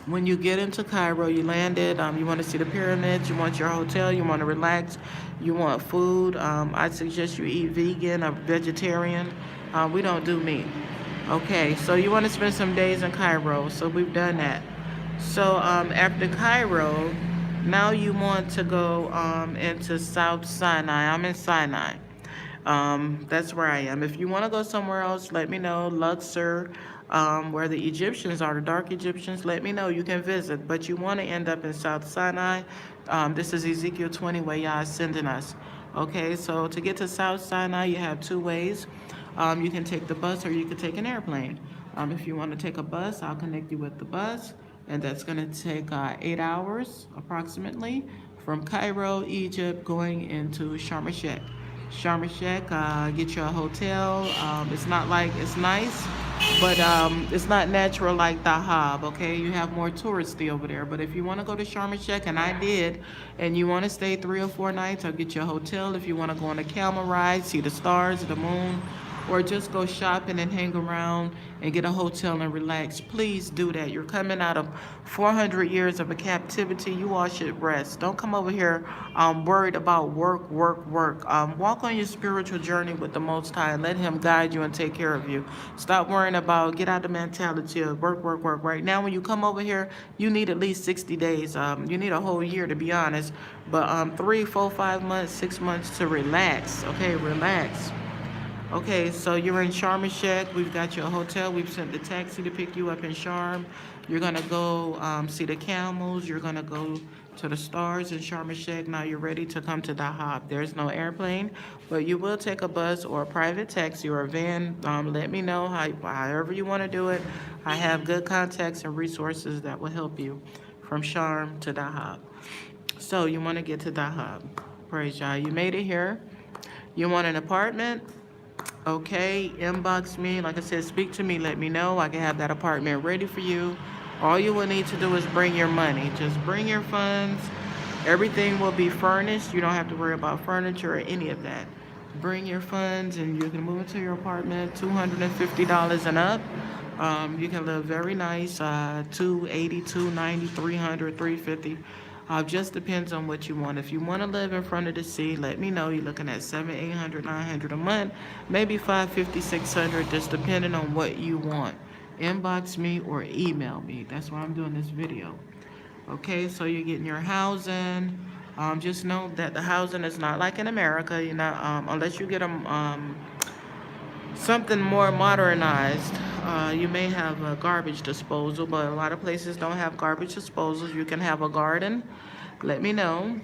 when you get into Cairo, you landed, you want to see the pyramids, you want your hotel, you want to relax, you want food. I suggest you eat vegan or vegetarian. We don't do meat. Okay, so you want to spend some days in Cairo. So we've done that. So after Cairo, now you want to go into South Sinai. I'm in Sinai. That's where I am. If you want to go somewhere else, let me know. Luxor, where the Egyptians are, the dark Egyptians, let me know. You can visit, but you want to end up in South Sinai. This is Ezekiel 20, where YAH is sending us. Okay, so to get to South Sinai, you have 2 ways. You can take the bus, or you can take an airplane. If you want to take a bus, I'll connect you with the bus, and that's going to take 8 hours approximately from Cairo, Egypt, going into Sharm el-Sheikh. Sharm el-Sheikh, get you a hotel. It's not like, it's nice, but it's not natural like Dahab, okay? You have more touristy over there. But if you want to go to Sharm el-Sheikh, and I did, and you want to stay 3 or 4 nights, I'll get you a hotel. If you want to go on a camel ride, see the stars, the moon, or just go shopping and hang around and get a hotel and relax, please do that. You're coming out of 400 years of a captivity. You all should rest. Don't come over here worried about work. Walk on your spiritual journey with the Most High and let him guide you and take care of you. Stop worrying about, get out the mentality of work. Right now, when you come over here, you need at least 60 days. You need a whole year, to be honest. But 3, 4, 5 months, 6 months to relax. Okay, relax. Okay, so you're in Sharm el-Sheikh. We've got you a hotel. We've sent the taxi to pick you up in Sharm. You're going to go see the camels. You're going to go to the stars in Sharm el-Sheikh. Now you're ready to come to Dahab. There's no airplane, but you will take a bus or a private taxi or a van. Let me know however you want to do it. I have good contacts and resources that will help you from Sharm to Dahab. So you want to get to Dahab. Praise Yah. You made it here. You want an apartment? Okay, inbox me. Like I said, speak to me. Let me know. I can have that apartment ready for you. All you will need to do is bring your money. Just bring your funds. Everything will be furnished. You don't have to worry about furniture or any of that. Bring your funds and you can move into your apartment. $250 and up. You can live very nice. 280, 290, 300, 350. Just depends on what you want. If you want to live in front of the sea, let me know. You're looking at 700, 800, 900 a month, maybe 550, 600, just depending on what you want. Inbox me or email me. That's why I'm doing this video. Okay, so you're getting your housing. Just know that the housing is not like in America. You're not unless you get something more modernized. You may have a garbage disposal, but a lot of places don't have garbage disposals. You can have a garden. Let me know.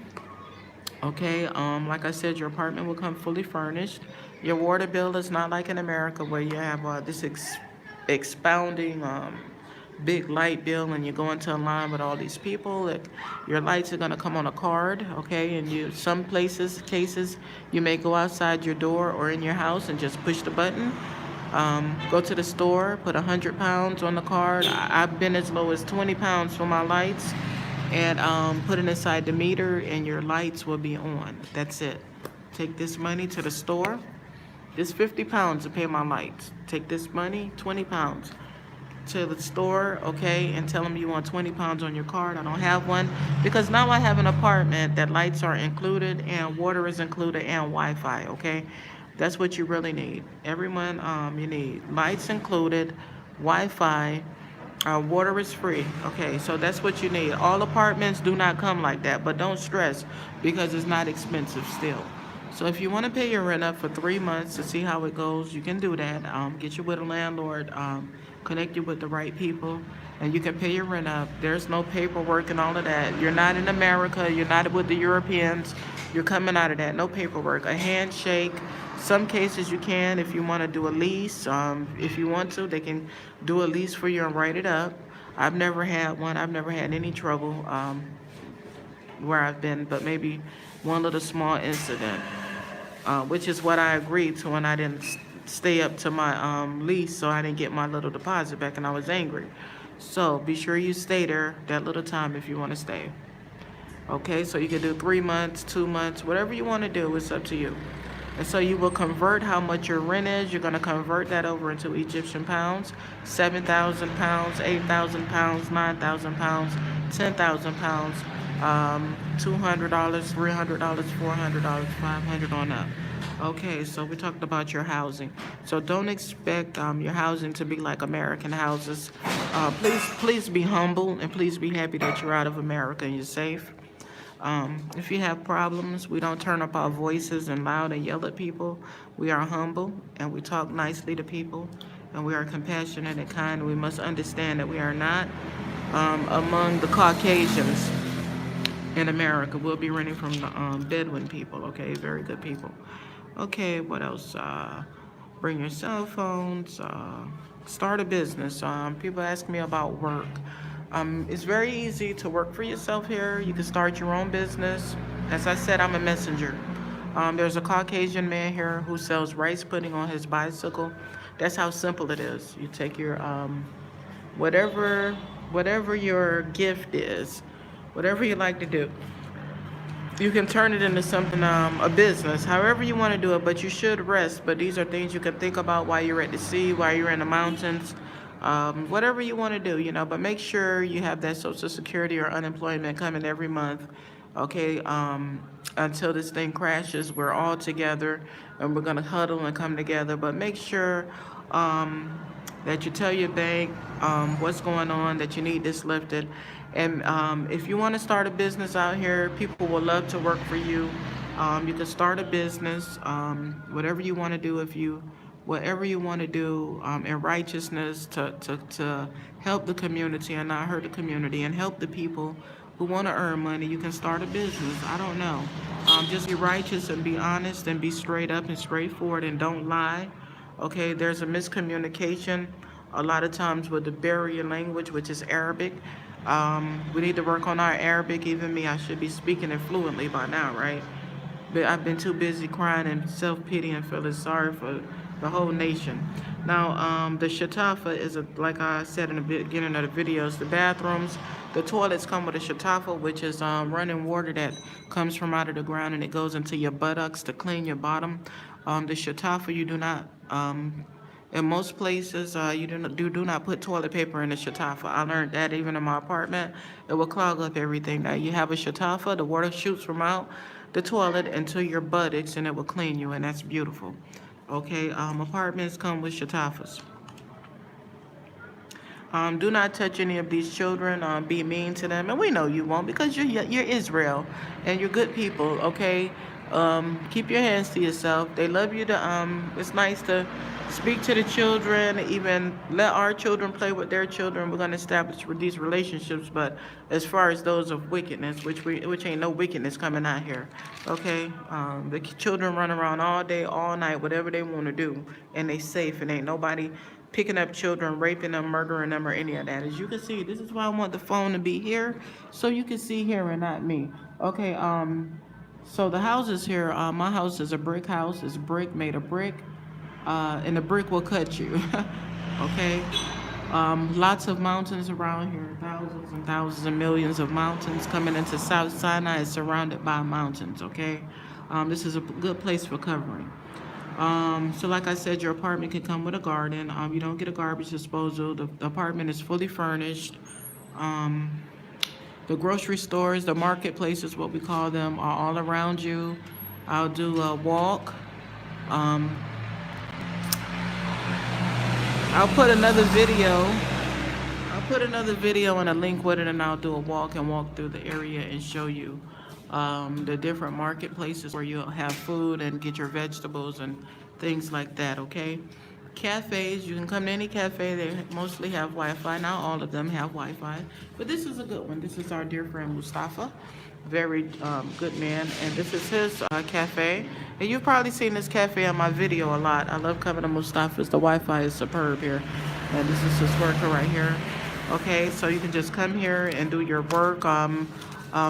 Okay, like I said, your apartment will come fully furnished. Your water bill is not like in America where you have this expounding big light bill and you go into a line with all these people. Your lights are going to come on a card, okay? And some cases, you may go outside your door or in your house and just push the button. Go to the store, put 100 pounds on the card. I've been as low as 20 pounds for my lights, and put it inside the meter and your lights will be on. That's it. Take this money to the store. This 50 pounds to pay my lights. Take this money, 20 pounds. To the store, okay, and tell them you want 20 pounds on your card. I don't have one because now I have an apartment that lights are included and water is included and Wi-Fi, okay? That's what you really need. Everyone, you need lights included, Wi-Fi, water is free, okay? So that's what you need. All apartments do not come like that, but don't stress because it's not expensive still. So if you want to pay your rent up for 3 months to see how it goes, you can do that. Get you with a landlord, connect you with the right people, and you can pay your rent up. There's no paperwork and all of that. You're not in America. You're not with the Europeans. You're coming out of that. No paperwork. A handshake. Some cases you can if you want to do a lease. If you want to, they can do a lease for you and write it up. I've never had one. I've never had any trouble where I've been, but maybe one little small incident. Which is what I agreed to when I didn't stay up to my lease, so I didn't get my little deposit back, and I was angry. So be sure you stay there that little time if you want to stay. Okay, so you can do 3 months, 2 months, whatever you want to do. It's up to you. And so you will convert how much your rent is. You're going to convert that over into Egyptian pounds. 7,000 pounds, 8,000 pounds, 9,000 pounds, 10,000 pounds. $200, $300, $400, $500 on up. Okay, so we talked about your housing. So don't expect your housing to be like American houses. Please be humble and please be happy that you're out of America and you're safe. If you have problems, we don't turn up our voices and loud and yell at people. We are humble and we talk nicely to people, and we are compassionate and kind. We must understand that we are not among the Caucasians in America. We'll be renting from the Bedouin people, okay? Very good people. Okay, what else? Bring your cell phones. Start a business. People ask me about work. It's very easy to work for yourself here. You can start your own business. As I said, I'm a messenger. There's a Caucasian man here who sells rice pudding on his bicycle. That's how simple it is. You take your whatever your gift is, whatever you like to do, you can turn it into something, a business, however you want to do it, but you should rest. But these are things you can think about while you're at the sea, while you're in the mountains, whatever you want to do, you know, but make sure you have that Social Security or unemployment coming every month, okay, until this thing crashes. We're all together and we're going to huddle and come together, but make sure that you tell your bank what's going on, that you need this lifted. And if you want to start a business out here, people will love to work for you. You can start a business, whatever you want to do, whatever you want to do in righteousness to help the community and not hurt the community and help the people who want to earn money. You can start a business. I don't know. Just be righteous and be honest and be straight up and straightforward and don't lie. Okay, there's a miscommunication a lot of times with the barrier language, which is Arabic. We need to work on our Arabic. Even me, I should be speaking it fluently by now, right? I've been too busy crying and self-pity and feeling sorry for the whole nation. Now, the shatafa is, like I said in the beginning of the videos, the bathrooms, the toilets come with a shatafa, which is running water that comes from out of the ground and it goes into your buttocks to clean your bottom. The shatafa, you do not, in most places, you do not put toilet paper in the shatafa. I learned that even in my apartment, it will clog up everything. Now you have a shatafa, the water shoots from out the toilet into your buttocks and it will clean you, and that's beautiful. Okay, apartments come with shatafas. Do not touch any of these children. Be mean to them, and we know you won't because you're Israel, and you're good people. Okay, keep your hands to yourself. They love you. It's nice to speak to the children. Even let our children play with their children. We're going to establish these relationships. But as far as those of wickedness, which ain't no wickedness coming out here. Okay, the children run around all day, all night, whatever they want to do, and they safe, and ain't nobody picking up children, raping them, murdering them, or any of that. As you can see, this is why I want the phone to be here, so you can see here and not me. Okay, so the houses here, my house is a brick house. It's brick, made of brick, and the brick will cut you. Okay, lots of mountains around here, thousands and thousands and millions of mountains. Coming into South Sinai is surrounded by mountains. Okay, this is a good place for covering. So like I said, your apartment can come with a garden. You don't get a garbage disposal. The apartment is fully furnished. The grocery stores, the marketplaces, what we call them, are all around you. I'll do a walk. I'll put another video and a link with it, and I'll do a walk through the area and show you the different marketplaces where you'll have food and get your vegetables and things like that. Okay, cafes, you can come to any cafe. They mostly have Wi-Fi. Not all of them have Wi-Fi, but this is a good one. This is our dear friend Mustafa, very good man, and this is his cafe. And you've probably seen this cafe on my video a lot. I love coming to Mustafa's. The Wi-Fi is superb here, and this is his worker right here. Okay, so you can just come here and do your work.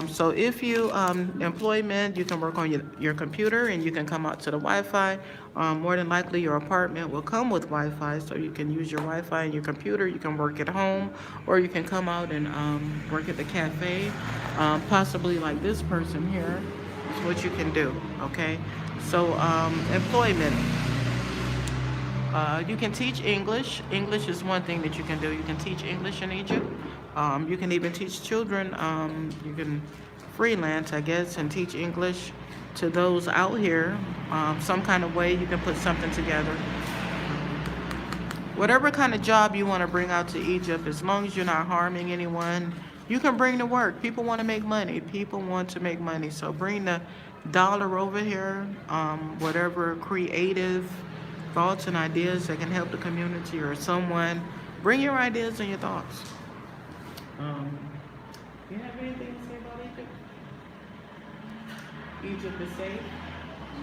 So if you employment, you can work on your computer, and you can come out to the Wi-Fi. More than likely your apartment will come with Wi-Fi, so you can use your Wi-Fi and your computer. You can work at home, or you can come out and work at the cafe. Possibly like this person here is what you can do. Okay, so employment. You can teach English. English is one thing that you can do. You can teach English in Egypt. You can even teach children. You can freelance, I guess, and teach English to those out here. Some kind of way you can put something together. Whatever kind of job you want to bring out to Egypt, as long as you're not harming anyone, you can bring to work. People want to make money. People want to make money. So bring the dollar over here. Whatever creative thoughts and ideas that can help the community or someone. Bring your ideas and your thoughts. You have anything to say about Egypt? Egypt is safe?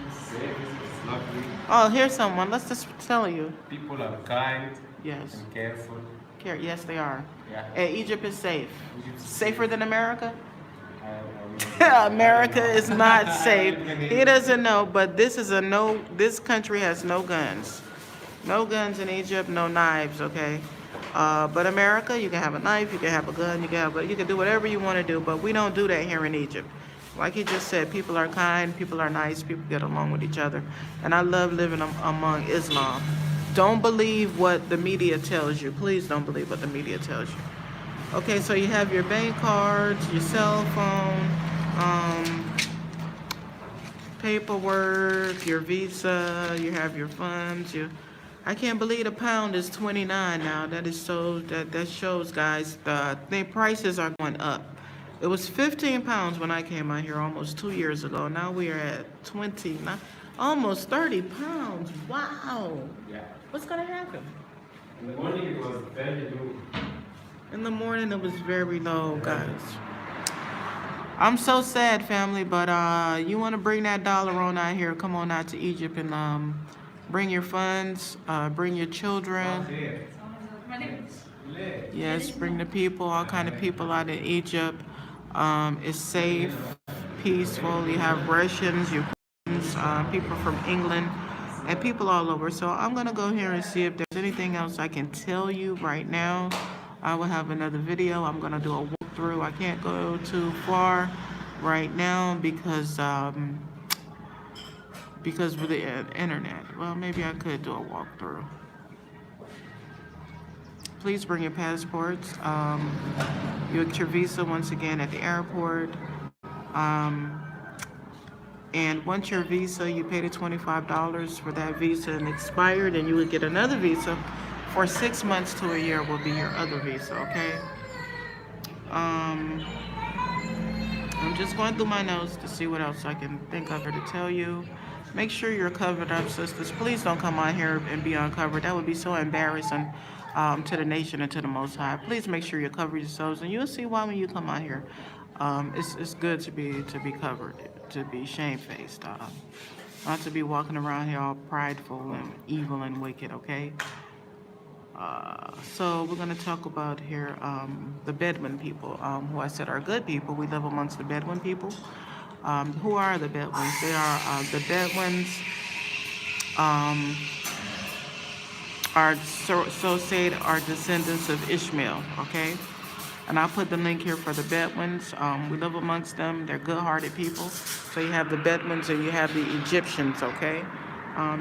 It's safe, it's lovely. Oh, here's someone. Let's just tell you. People are kind. Yes. And careful. Yes, they are. Yeah. And Egypt is safe. Egypt is Safer than America? I America is not safe. He doesn't know, but this country has no guns. No guns in Egypt, no knives, okay? But America, you can have a knife, you can have a gun, you can do whatever you want to do, but we don't do that here in Egypt. Like he just said, people are kind, people are nice, people get along with each other. And I love living among Islam. Don't believe what the media tells you. Please don't believe what the media tells you. Okay, so you have your bank cards, your cell phone, paperwork, your visa, you have your funds. I can't believe the pound is 29 now. That shows, guys, the prices are going up. It was 15 pounds when I came out here almost 2 years ago. Now we are at 29, almost 30 pounds. Wow. Yeah. What's gonna happen? In the morning it was very low. In the morning it was very low, guys. I'm so sad, family, but you want to bring that dollar on out here, come on out to Egypt and bring your funds, bring your children. Yes, bring the people, all kind of people out in Egypt. It's safe, peaceful, you have Russians, you people from England, and people all over. So I'm going to go here and see if there's anything else I can tell you right now. I will have another video. I'm going to do a walkthrough. I can't go too far right now because with the internet. Well, maybe I could do a walkthrough. Please bring your passports. You get your visa once again at the airport. And once your visa, you pay the $25 for that visa and expired, and you would get another visa for 6 months to a year will be your other visa, okay? I'm just going through my notes to see what else I can think of here to tell you. Make sure you're covered up, sisters. Please don't come on here and be uncovered. That would be so embarrassing to the nation and to the Most High. Please make sure you cover yourselves, and you'll see why when you come on here. It's good to be covered, to be shamefaced, not to be walking around here all prideful and evil and wicked. Okay. So we're going to talk about here the Bedouin people, who I said are good people. We live amongst the Bedouin people. Who are the Bedouins? They are the Bedouins. Are associated, are descendants of Ishmael. Okay. And I'll put the link here for the Bedouins. We live amongst them. They're good-hearted people. So you have the Bedouins and you have the Egyptians, okay?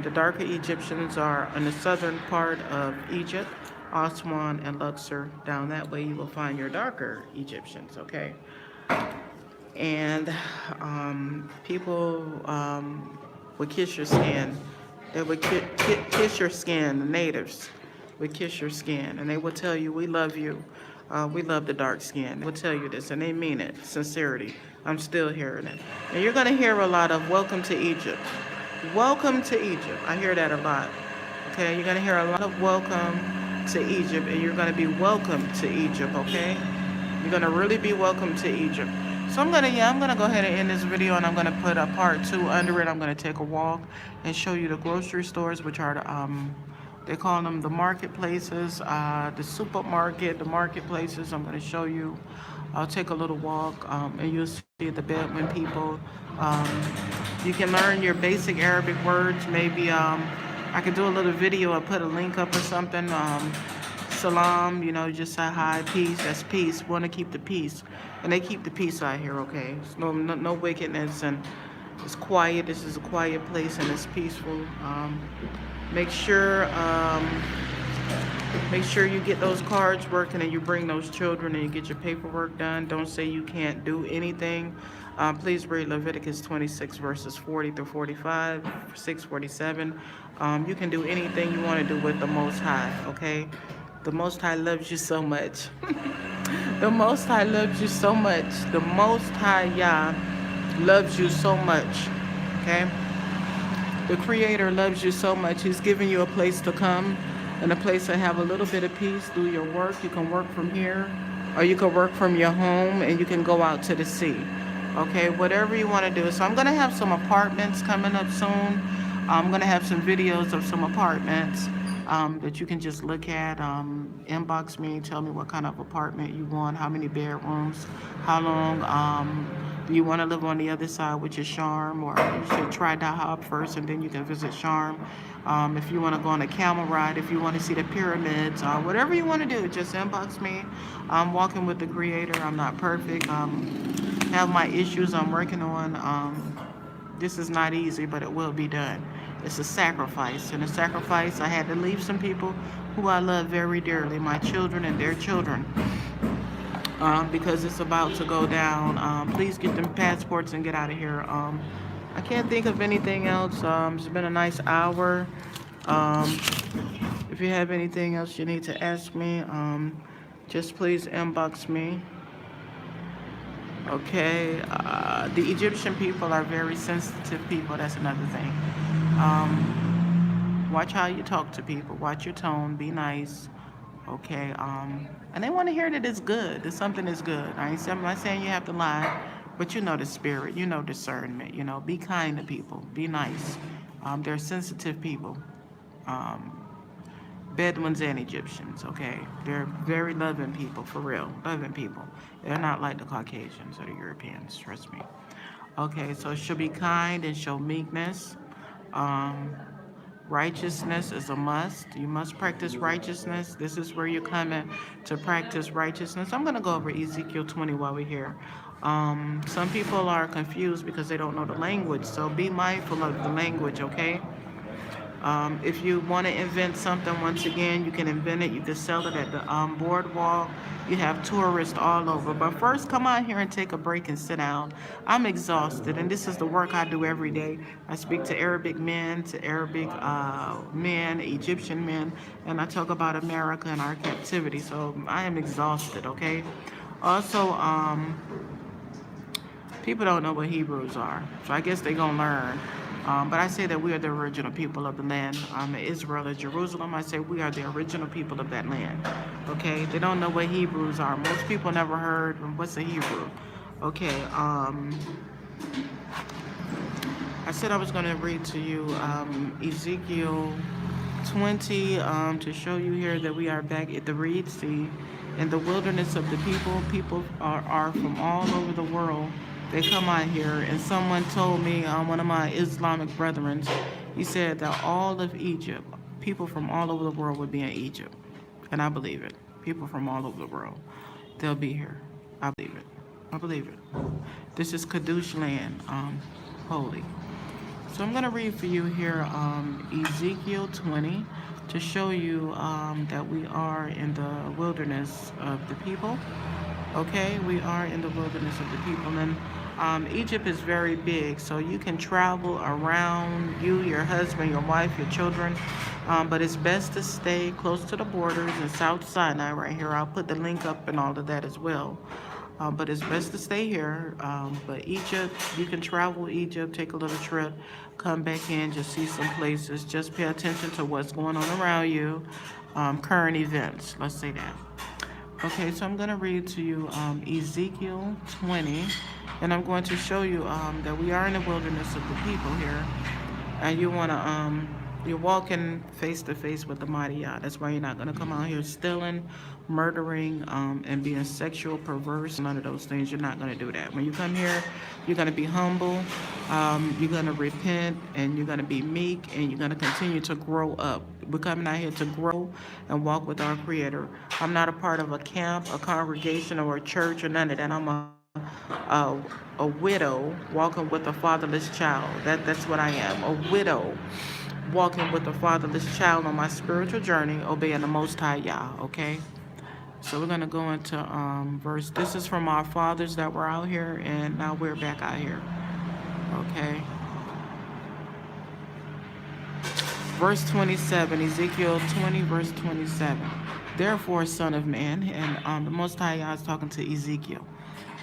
The darker Egyptians are in the southern part of Egypt, Aswan and Luxor. Down that way you will find your darker Egyptians, okay? And people would kiss your skin. They would kiss your skin. The natives would kiss your skin. And they would tell you, we love you. We love the dark skin. We'll tell you this, and they mean it. Sincerity. I'm still hearing it. And you're going to hear a lot of welcome to Egypt. Welcome to Egypt. I hear that a lot. Okay, you're going to hear a lot of welcome to Egypt, and you're going to be welcome to Egypt, okay? You're going to really be welcome to Egypt. So I'm going to go ahead and end this video, and I'm going to put a part 2 under it. I'm going to take a walk and show you the grocery stores, which are the they call them the marketplaces, the supermarket, the marketplaces. I'm going to show you. I'll take a little walk, and you'll see the Bedouin people. You can learn your basic Arabic words. Maybe I could do a little video. I'll put a link up or something. Salam, just say hi, peace. That's peace. Want to keep the peace, and they keep the peace out here. Okay, so no wickedness, and it's quiet. This is a quiet place, and it's peaceful. Make sure you get those cards working, and you bring those children, and you get your paperwork done. Don't say you can't do anything. Please read Leviticus 26 verses 40 through 45, 647. You can do anything you want to do with the Most High, okay? The Most High loves you so much. The Most High loves you so much. The Most High Yah loves you so much, okay? The Creator loves you so much. He's giving you a place to come and a place to have a little bit of peace. Do your work. You can work from here, or you can work from your home, and you can go out to the sea. Okay, whatever you want to do. So I'm going to have some apartments coming up soon. I'm going to have some videos of some apartments that you can just look at. Inbox me, tell me what kind of apartment you want, how many bedrooms, how long. Do you want to live on the other side, which is Sharm, or you should try Dahab first, and then you can visit Sharm. If you want to go on a camel ride, if you want to see the pyramids, whatever you want to do, just inbox me. I'm walking with the Creator. I'm not perfect. Have my issues I'm working on. This is not easy, but it will be done. It's a sacrifice. And a sacrifice, I had to leave some people who I love very dearly, my children and their children. Because it's about to go down. Please get them passports and get out of here. I can't think of anything else. It's been a nice hour. If you have anything else you need to ask me, just please inbox me. Okay. The Egyptian people are very sensitive people. That's another thing. Watch how you talk to people. Watch your tone. Be nice. Okay, and they want to hear that it's good, that something is good. I'm not saying you have to lie, but you know the spirit, you know discernment, be kind to people, be nice. They're sensitive people, Bedouins and Egyptians, okay? They're very loving people, for real, loving people. They're not like the Caucasians or the Europeans, trust me. Okay, so it should be kind and show meekness. Um, Righteousness is a must. You must practice righteousness. This is where you're coming to practice righteousness. I'm going to go over Ezekiel 20 while we're here. Some people are confused because they don't know the language, so be mindful of the language, okay? If you want to invent something, once again, you can invent it. You can sell it at the boardwalk. You have tourists all over. But first, come out here and take a break and sit down. I'm exhausted, and this is the work I do every day. I speak to Arabic men, to Arabic men, Egyptian men, and I talk about America and our captivity. So I am exhausted, okay? Also, people don't know what Hebrews are, so I guess they're going to learn. But I say that we are the original people of the land. Israel and Jerusalem, I say we are the original people of that land. Okay? They don't know what Hebrews are. Most people never heard what's a Hebrew. Okay. I said I was going to read to you Ezekiel 20 to show you here that we are back at the Red Sea in the wilderness of the people. People are from all over the world. They come out here, and someone told me, one of my Islamic brethren, he said that all of Egypt, people from all over the world would be in Egypt. And I believe it. People from all over the world, they'll be here. I believe it. I believe it. This is Kadush land, holy. So I'm going to read for you here Ezekiel 20 to show you that we are in the wilderness of the people. Okay, we are in the wilderness of the people, and Egypt is very big, so you can travel around, you, your husband, your wife, your children, but it's best to stay close to the borders in South Sinai right here. I'll put the link up and all of that as well, but it's best to stay here. But Egypt, you can travel Egypt, take a little trip, come back in, just see some places, just pay attention to what's going on around you, current events, let's say that. Okay, so I'm going to read to you Ezekiel 20, and I'm going to show you that we are in the wilderness of the people here, and you want to, you're walking face to face with the mighty YAH. That's why you're not going to come out here stealing, murdering, and being sexual, perverse, none of those things. You're not going to do that. When you come here, you're going to be humble, you're going to repent, and you're going to be meek, and you're going to continue to grow up. We're coming out here to grow and walk with our Creator. I'm not a part of a camp, a congregation, or a church, or none of that. I'm a widow walking with a fatherless child. That's what I am, a widow walking with a fatherless child on my spiritual journey, obeying the Most High YAH, okay? So we're going to go into verse. This is from our fathers that were out here, and now we're back out here, okay? Verse 27, Ezekiel 20, verse 27. Therefore, son of man, and the Most High YAH is talking to Ezekiel.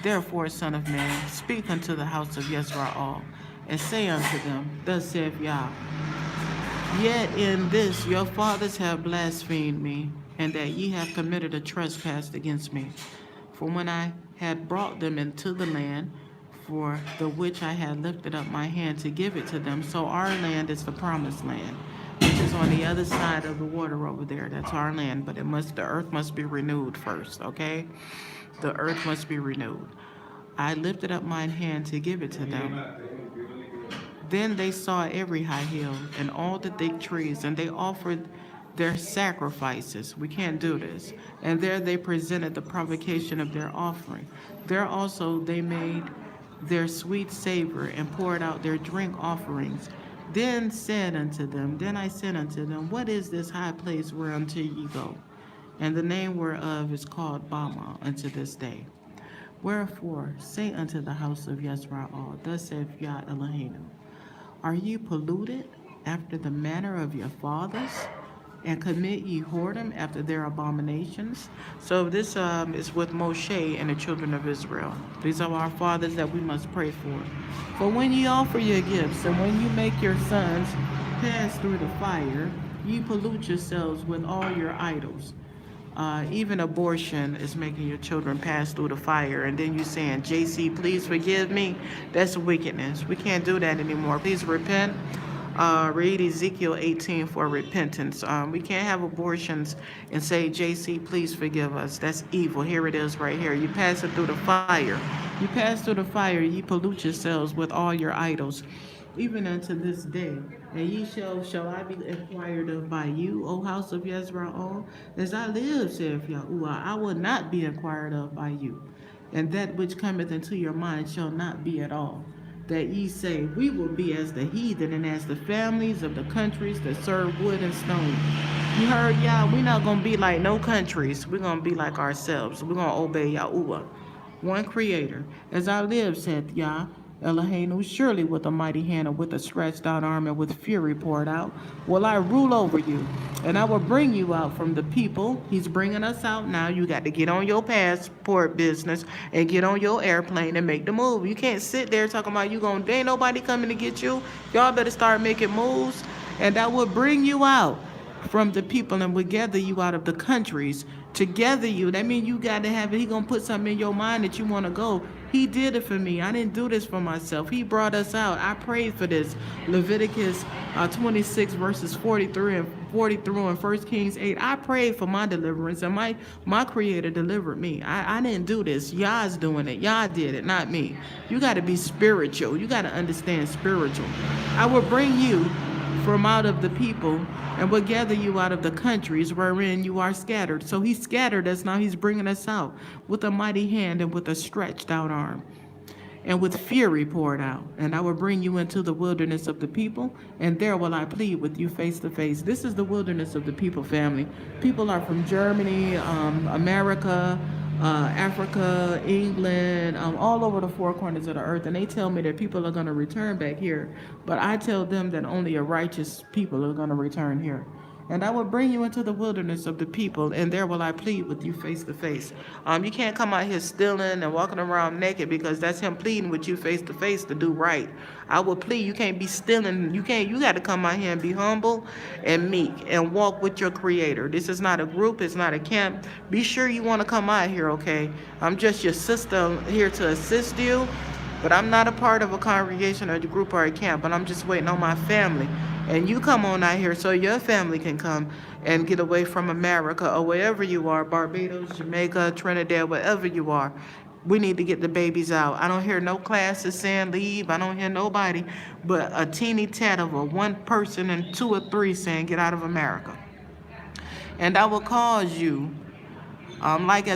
Therefore, son of man, speak unto the house of Yisrael, and say unto them, thus saith YAH, yet in this your fathers have blasphemed me, and that ye have committed a trespass against me. For when I had brought them into the land, for the which I had lifted up my hand to give it to them, so our land is the promised land, which is on the other side of the water over there. That's our land, but the earth must be renewed first, okay? The earth must be renewed. I lifted up mine hand to give it to them. Then they saw every high hill and all the thick trees, and they offered their sacrifices. We can't do this. And there they presented the provocation of their offering. There also they made their sweet savor and poured out their drink offerings. Then I said unto them, what is this high place whereunto ye go? And the name whereof is called Bama unto this day. Wherefore say unto the house of Yisrael, thus saith YAH Eloheinu, are ye polluted after the manner of your fathers, and commit ye whoredom after their abominations? So this is with Moshe and the children of Israel. These are our fathers that we must pray for. For when ye offer your gifts, and when you make your sons pass through the fire, ye pollute yourselves with all your idols. Even abortion is making your children pass through the fire, and then you saying, JC, please forgive me. That's wickedness. We can't do that anymore. Please repent. Read Ezekiel 18 for repentance. We can't have abortions and say, JC, please forgive us. That's evil. Here it is right here. You pass it through the fire. You pass through the fire, ye pollute yourselves with all your idols, even unto this day. And ye shall I be inquired of by you, O house of Yezra'el? As I live, saith Yahuwah, I will not be inquired of by you. And that which cometh into your mind shall not be at all. That ye say, we will be as the heathen and as the families of the countries that serve wood and stone. You heard, Yah, we're not going to be like no countries. We're going to be like ourselves. We're going to obey Yahuwah, one creator. As I live, saith Yah, Eloheinu, surely with a mighty hand and with a stretched out arm and with fury poured out, will I rule over you, and I will bring you out from the people. He's bringing us out now. You got to get on your passport business and get on your airplane and make the move. You can't sit there talking about there ain't nobody coming to get you. Y'all better start making moves, and I will bring you out from the people and will gather you out of the countries to gather you. That means you got to have it. He going to put something in your mind that you want to go. He did it for me. I didn't do this for myself. He brought us out. I prayed for this. Leviticus 26 verses 40 and 1 Kings 8. I prayed for my deliverance, and my creator delivered me. I didn't do this. Yah's doing it. Yah did it, not me. You got to be spiritual. You got to understand spiritual. I will bring you from out of the people and will gather you out of the countries wherein you are scattered. So he scattered us, now he's bringing us out with a mighty hand and with a stretched out arm and with fury poured out. And I will bring you into the wilderness of the people, and there will I plead with you face to face. This is the wilderness of the people, family. People are from Germany, America, Africa, England, all over the four corners of the earth, and they tell me that people are going to return back here, but I tell them that only a righteous people are going to return here. And I will bring you into the wilderness of the people, and there will I plead with you face to face. You can't come out here stealing and walking around naked, because that's him pleading with you face to face to do right. I will plead. You can't be stealing. You got to come out here and be humble and meek and walk with your creator. This is not a group. It's not a camp. Be sure you want to come out here, okay? I'm just your sister here to assist you, but I'm not a part of a congregation or a group or a camp, but I'm just waiting on my family. And you come on out here so your family can come and get away from America or wherever you are, Barbados, Jamaica, Trinidad, wherever you are. We need to get the babies out. I don't hear no classes saying leave. I don't hear nobody but a teeny tat of one person and 2 or 3 saying get out of America. And I will cause you, like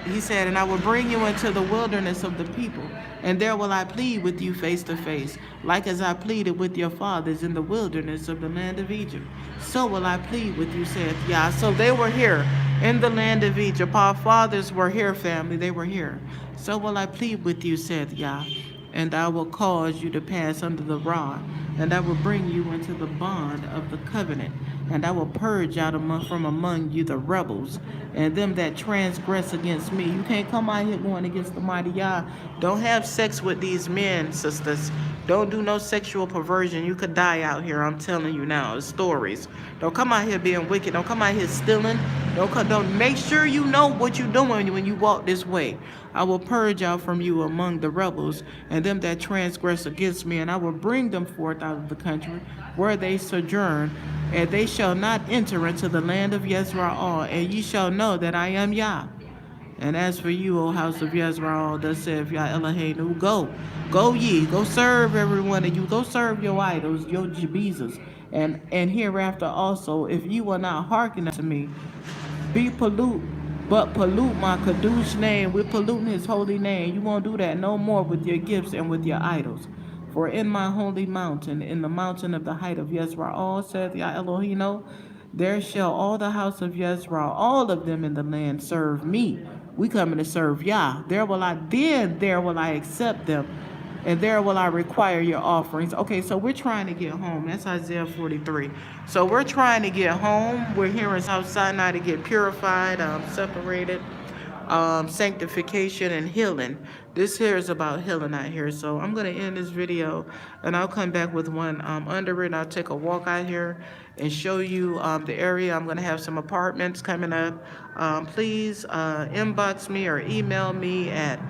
he said, and I will bring you into the wilderness of the people, and there will I plead with you face to face, like as I pleaded with your fathers in the wilderness of the land of Egypt. So will I plead with you, saith Yah. So they were here in the land of Egypt. Our fathers were here, family. They were here. So will I plead with you, saith Yah. And I will cause you to pass under the rod, and I will bring you into the bond of the covenant, and I will purge out from among you the rebels, and them that transgress against me. You can't come out here going against the mighty Yah. Don't have sex with these men, sisters. Don't do no sexual perversion. You could die out here. I'm telling you now. It's stories. Don't come out here being wicked. Don't come out here stealing. Don't make sure you know what you're doing when you walk this way. I will purge out from you among the rebels, and them that transgress against me, and I will bring them forth out of the country where they sojourn, and they shall not enter into the land of Yezra'el, and ye shall know that I am Yah. And as for you, O house of Yezra'el, thus saith Yah Eloheinu, go ye, go serve every one of you, go serve your idols, your Jebezas, and hereafter also, if you will not hearken unto me, pollute my Kadush name. We're polluting his holy name. You won't do that no more with your gifts and with your idols. For in my holy mountain, in the mountain of the height of Yezra'el, saith Yah Eloheinu, there shall all the house of Yezra'el, all of them in the land, serve me. We coming to serve Yah. There will I accept them, and there will I require your offerings. Okay, so we're trying to get home. That's Isaiah 43. So we're trying to get home. We're here in South Sinai to get purified, separated, sanctification, and healing. This here is about healing out here. So I'm going to end this video, and I'll come back with one under it. I'll take a walk out here and show you the area. I'm going to have some apartments coming up. Please inbox me or email me at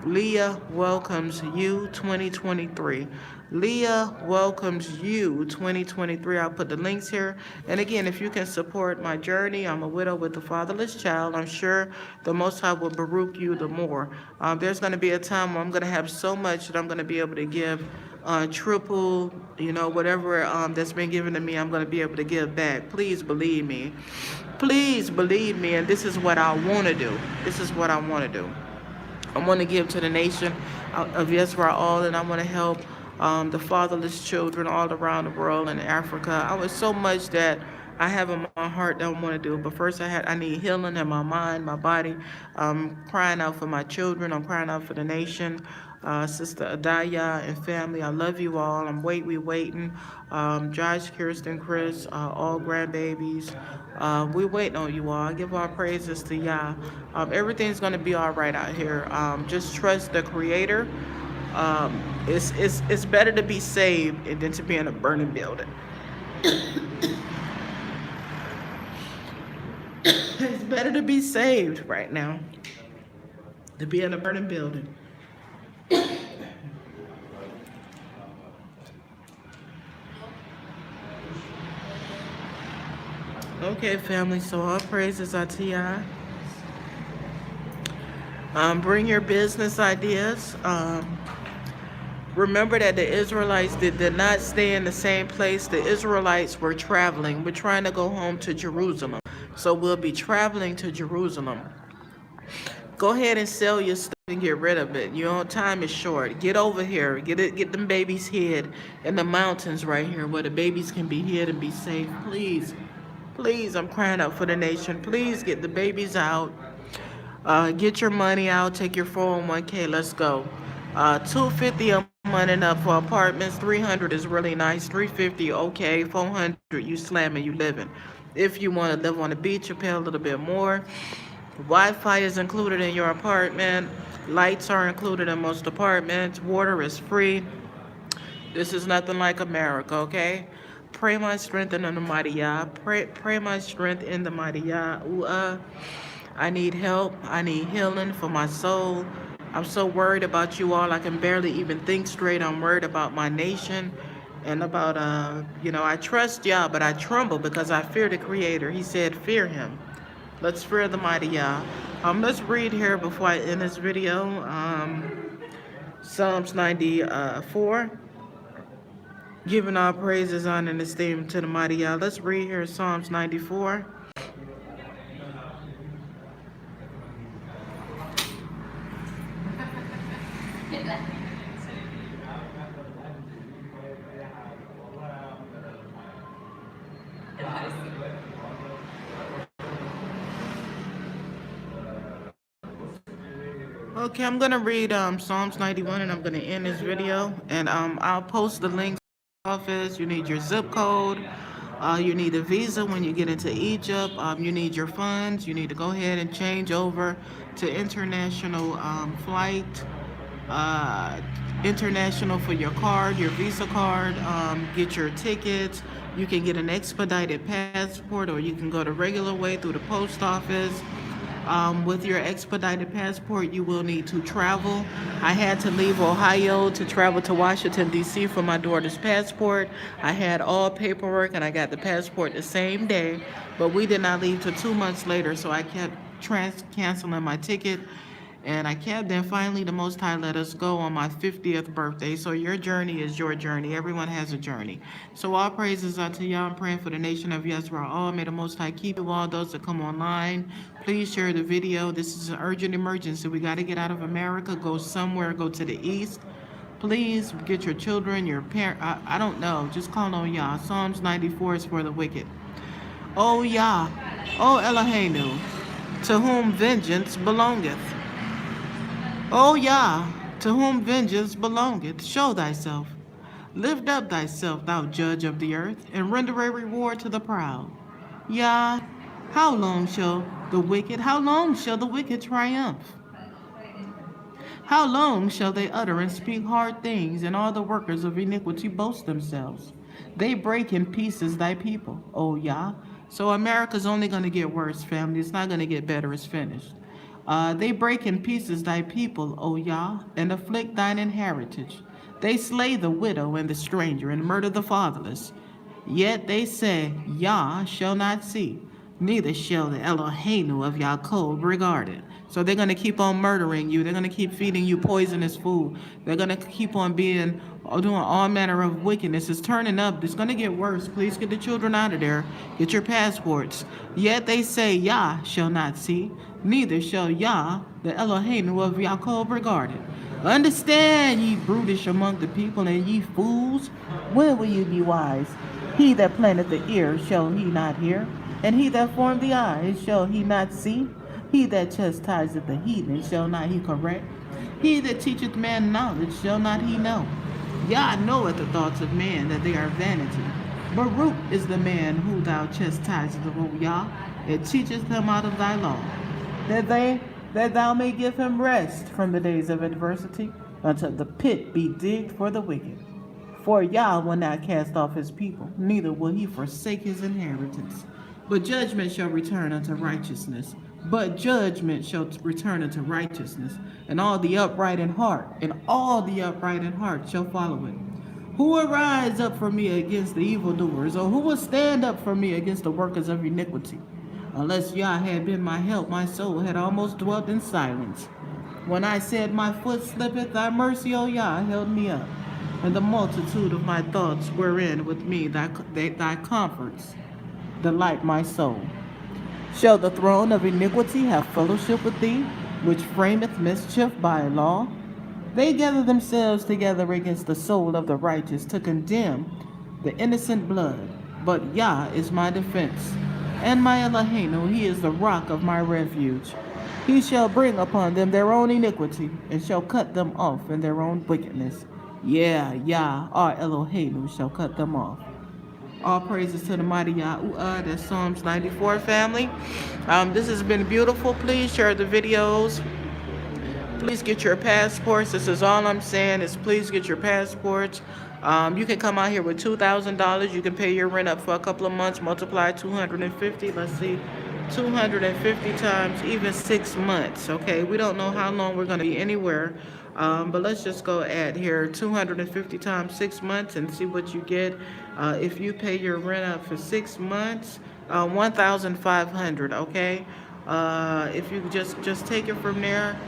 YAH welcomes you 2023. Leah welcomes you 2023. I'll put the links here. And again, if you can support my journey, I'm a widow with a fatherless child. I'm sure the Most High will baruch you the more. There's going to be a time where I'm going to have so much that I'm going to be able to give triple, whatever that's been given to me, I'm going to be able to give back. Please believe me. Please believe me. And this is what I want to do. This is what I want to do. I want to give to the nation of Israel, and I want to help the fatherless children all around the world in Africa. I was so much that I have in my heart that I want to do. But first, I need healing in my mind, my body. I'm crying out for my children. I'm crying out for the nation. Sister Adah and family, I love you all. We waiting. Josh, Kirsten, Chris, all grandbabies. We waiting on you all. I give our praises to Yah. Everything's gonna be all right out here. Just trust the Creator. It's better to be saved than to be in a burning building. It's better to be saved right now than be in a burning building. Okay, family, so all praises are to Yah. Bring your business ideas. Remember that the Israelites did not stay in the same place. The Israelites were traveling. We're trying to go home to Jerusalem. So we'll be traveling to Jerusalem. Go ahead and sell your stuff and get rid of it. Time is short. Get over here. Get them babies hid in the mountains right here where the babies can be hid and be safe. Please. Please, I'm crying out for the nation. Please get the babies out. Get your money out. Take your 401k. Let's go. $250 a month and up for apartments. $300 is really nice. $350, okay. $400, you slamming, you living. If you want to live on the beach, you pay a little bit more. Wi-Fi is included in your apartment. Lights are included in most apartments. Water is free. This is nothing like America, okay? Pray my strength in the mighty Yah. Pray my strength in the mighty Yah. I need help. I need healing for my soul. I'm so worried about you all. I can barely even think straight. I'm worried about my nation and about, I trust Yah, but I tremble because I fear the Creator. He said, fear Him. Let's fear the mighty Yah. Let's read here before I end this video. Psalms 94. Giving all praises, honor, and esteem to the mighty Yah. Let's read here Psalms 94. Okay, I'm going to read Psalms 91 and I'm going to end this video. And I'll post the links. Office, you need your zip code, you need a visa when you get into Egypt, you need your funds, you need to go ahead and change over to international flight, international for your card, your visa card, get your tickets. You can get an expedited passport or you can go the regular way through the post office. With your expedited passport, you will need to travel. I had to leave Ohio to travel to Washington, D.C. for my daughter's passport. I had all paperwork and I got the passport the same day, but we did not leave till 2 months later, so I kept canceling my ticket. And I kept, then finally the Most High let us go on my 50th birthday. So your journey is your journey. Everyone has a journey. So all praises unto Yah. I'm praying for the nation of Israel. May the Most High keep you all those that come online. Please share the video. This is an urgent emergency. We got to get out of America, go somewhere, go to the east. Please get your children, your parents. I don't know. Just call on Yah. Psalms 94 is for the wicked. O Yah, O Eloheinu, to whom vengeance belongeth. O Yah, to whom vengeance belongeth, show thyself. Lift up thyself, thou judge of the earth, and render a reward to the proud. Yah, how long shall the wicked triumph? How long shall they utter and speak hard things, and all the workers of iniquity boast themselves? They break in pieces thy people, O Yah. So America's only going to get worse, family. It's not going to get better. It's finished. They break in pieces thy people, O Yah, and afflict thine heritage. They slay the widow and the stranger and murder the fatherless. Yet they say, Yah shall not see, neither shall the Eloheinu of Yaakov regard it. So they're going to keep on murdering you. They're going to keep feeding you poisonous food. They're going to keep on doing all manner of wickedness. It's turning up. It's going to get worse. Please get the children out of there. Get your passports. Yet they say, Yah shall not see, neither shall Yah, the Eloheinu of Yaakov, regard it. Understand, ye brutish among the people, and ye fools, when will you be wise? He that planteth the ear, shall he not hear? And he that formed the eyes, shall he not see? He that chastiseth the heathen, shall not he correct? He that teacheth man knowledge, shall not he know? Yah knoweth the thoughts of man, that they are vanity. Baruch is the man who thou chastisest, O Yah, and teachest him out of thy law, that thou may give him rest from the days of adversity, until the pit be digged for the wicked. For Yah will not cast off his people, neither will he forsake his inheritance. But judgment shall return unto righteousness. And all the upright in heart, shall follow it. Who will rise up for me against the evildoers, or who will stand up for me against the workers of iniquity? Unless Yah had been my help, my soul had almost dwelt in silence. When I said, my foot slippeth, thy mercy, O Yah, held me up. And the multitude of my thoughts wherein with me thy comforts delight my soul. Shall the throne of iniquity have fellowship with thee, which frameth mischief by law? They gather themselves together against the soul of the righteous, to condemn the innocent blood. But Yah is my defense, and my Eloheinu, he is the rock of my refuge. He shall bring upon them their own iniquity, and shall cut them off in their own wickedness. Yeah, Yah, our Eloheinu, shall cut them off. All praises to the mighty YAHVcome. That's Psalms 94, family. This has been beautiful. Please share the videos. Please get your passports. This is all I'm saying, is please get your passports. You can come out here with $2,000. You can pay your rent up for a couple of months, multiply 250. Let's see, 250 times even 6 months. Okay, we don't know how long we're going to be anywhere. But let's just go at here 250 times 6 months and see what you get. If you pay your rent up for 6 months, 1,500. Okay, if you just take it from there,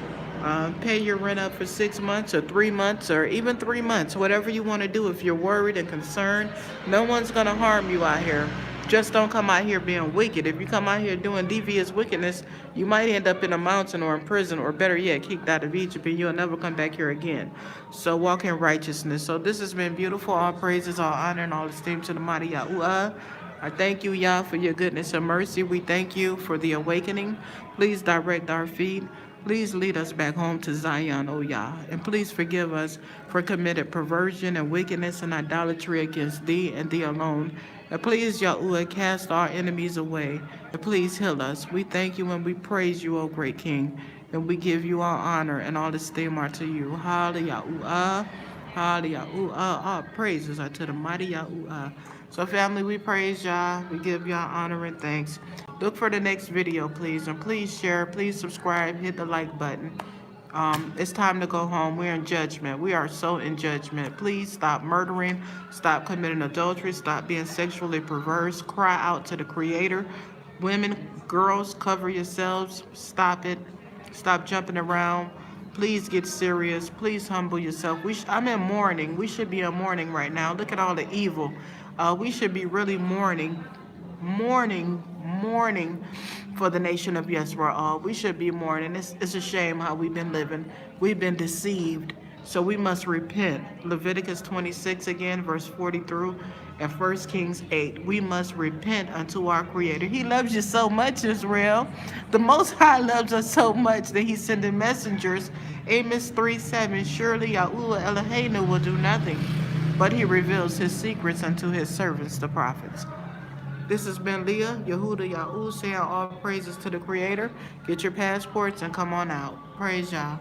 pay your rent up for 6 months or 3 months or even 3 months, whatever you want to do. If you're worried and concerned, no one's gonna harm you out here. Just don't come out here being wicked. If you come out here doing devious wickedness, you might end up in a mountain or in prison, or better yet, kicked out of Egypt, and you'll never come back here again. So walk in righteousness. So this has been beautiful. All praises, all honor, and all esteem to the mighty YAHVcome. I thank you, Yah, for your goodness and mercy. We thank you for the awakening. Please direct our feet. Please lead us back home to Zion, O Yah. And please forgive us for committed perversion and wickedness and idolatry against thee and thee alone. And please, YAHVcome, cast our enemies away. And please heal us. We thank you and we praise you, O great King. And we give you all honor and all esteem are to you. Hallelujah. Hallelujah. All praises are to the mighty YAHVcome. So family, we praise Yah. We give Yah honor and thanks. Look for the next video, please. And please share, please subscribe, hit the like button. It's time to go home. We're in judgment. We are so in judgment. Please stop murdering, stop committing adultery, stop being sexually perverse. Cry out to the Creator. Women, girls, cover yourselves. Stop it. Stop jumping around. Please get serious. Please humble yourself. I'm in mourning. We should be in mourning right now. Look at all the evil. We should be really mourning for the nation of Yisrael. We should be mourning. It's a shame how we've been living. We've been deceived. So we must repent. Leviticus 26 again, verse 40 through, and 1 Kings 8. We must repent unto our Creator. He loves you so much, Israel. The Most High loves us so much that He's sending messengers. Amos 3:7. Surely YAHVcome Eloheinu will do nothing, but He reveals His secrets unto His servants, the prophets. This has been Leah, Yehuda YAHVcome, saying all praises to the Creator. Get your passports and come on out. Praise Yah.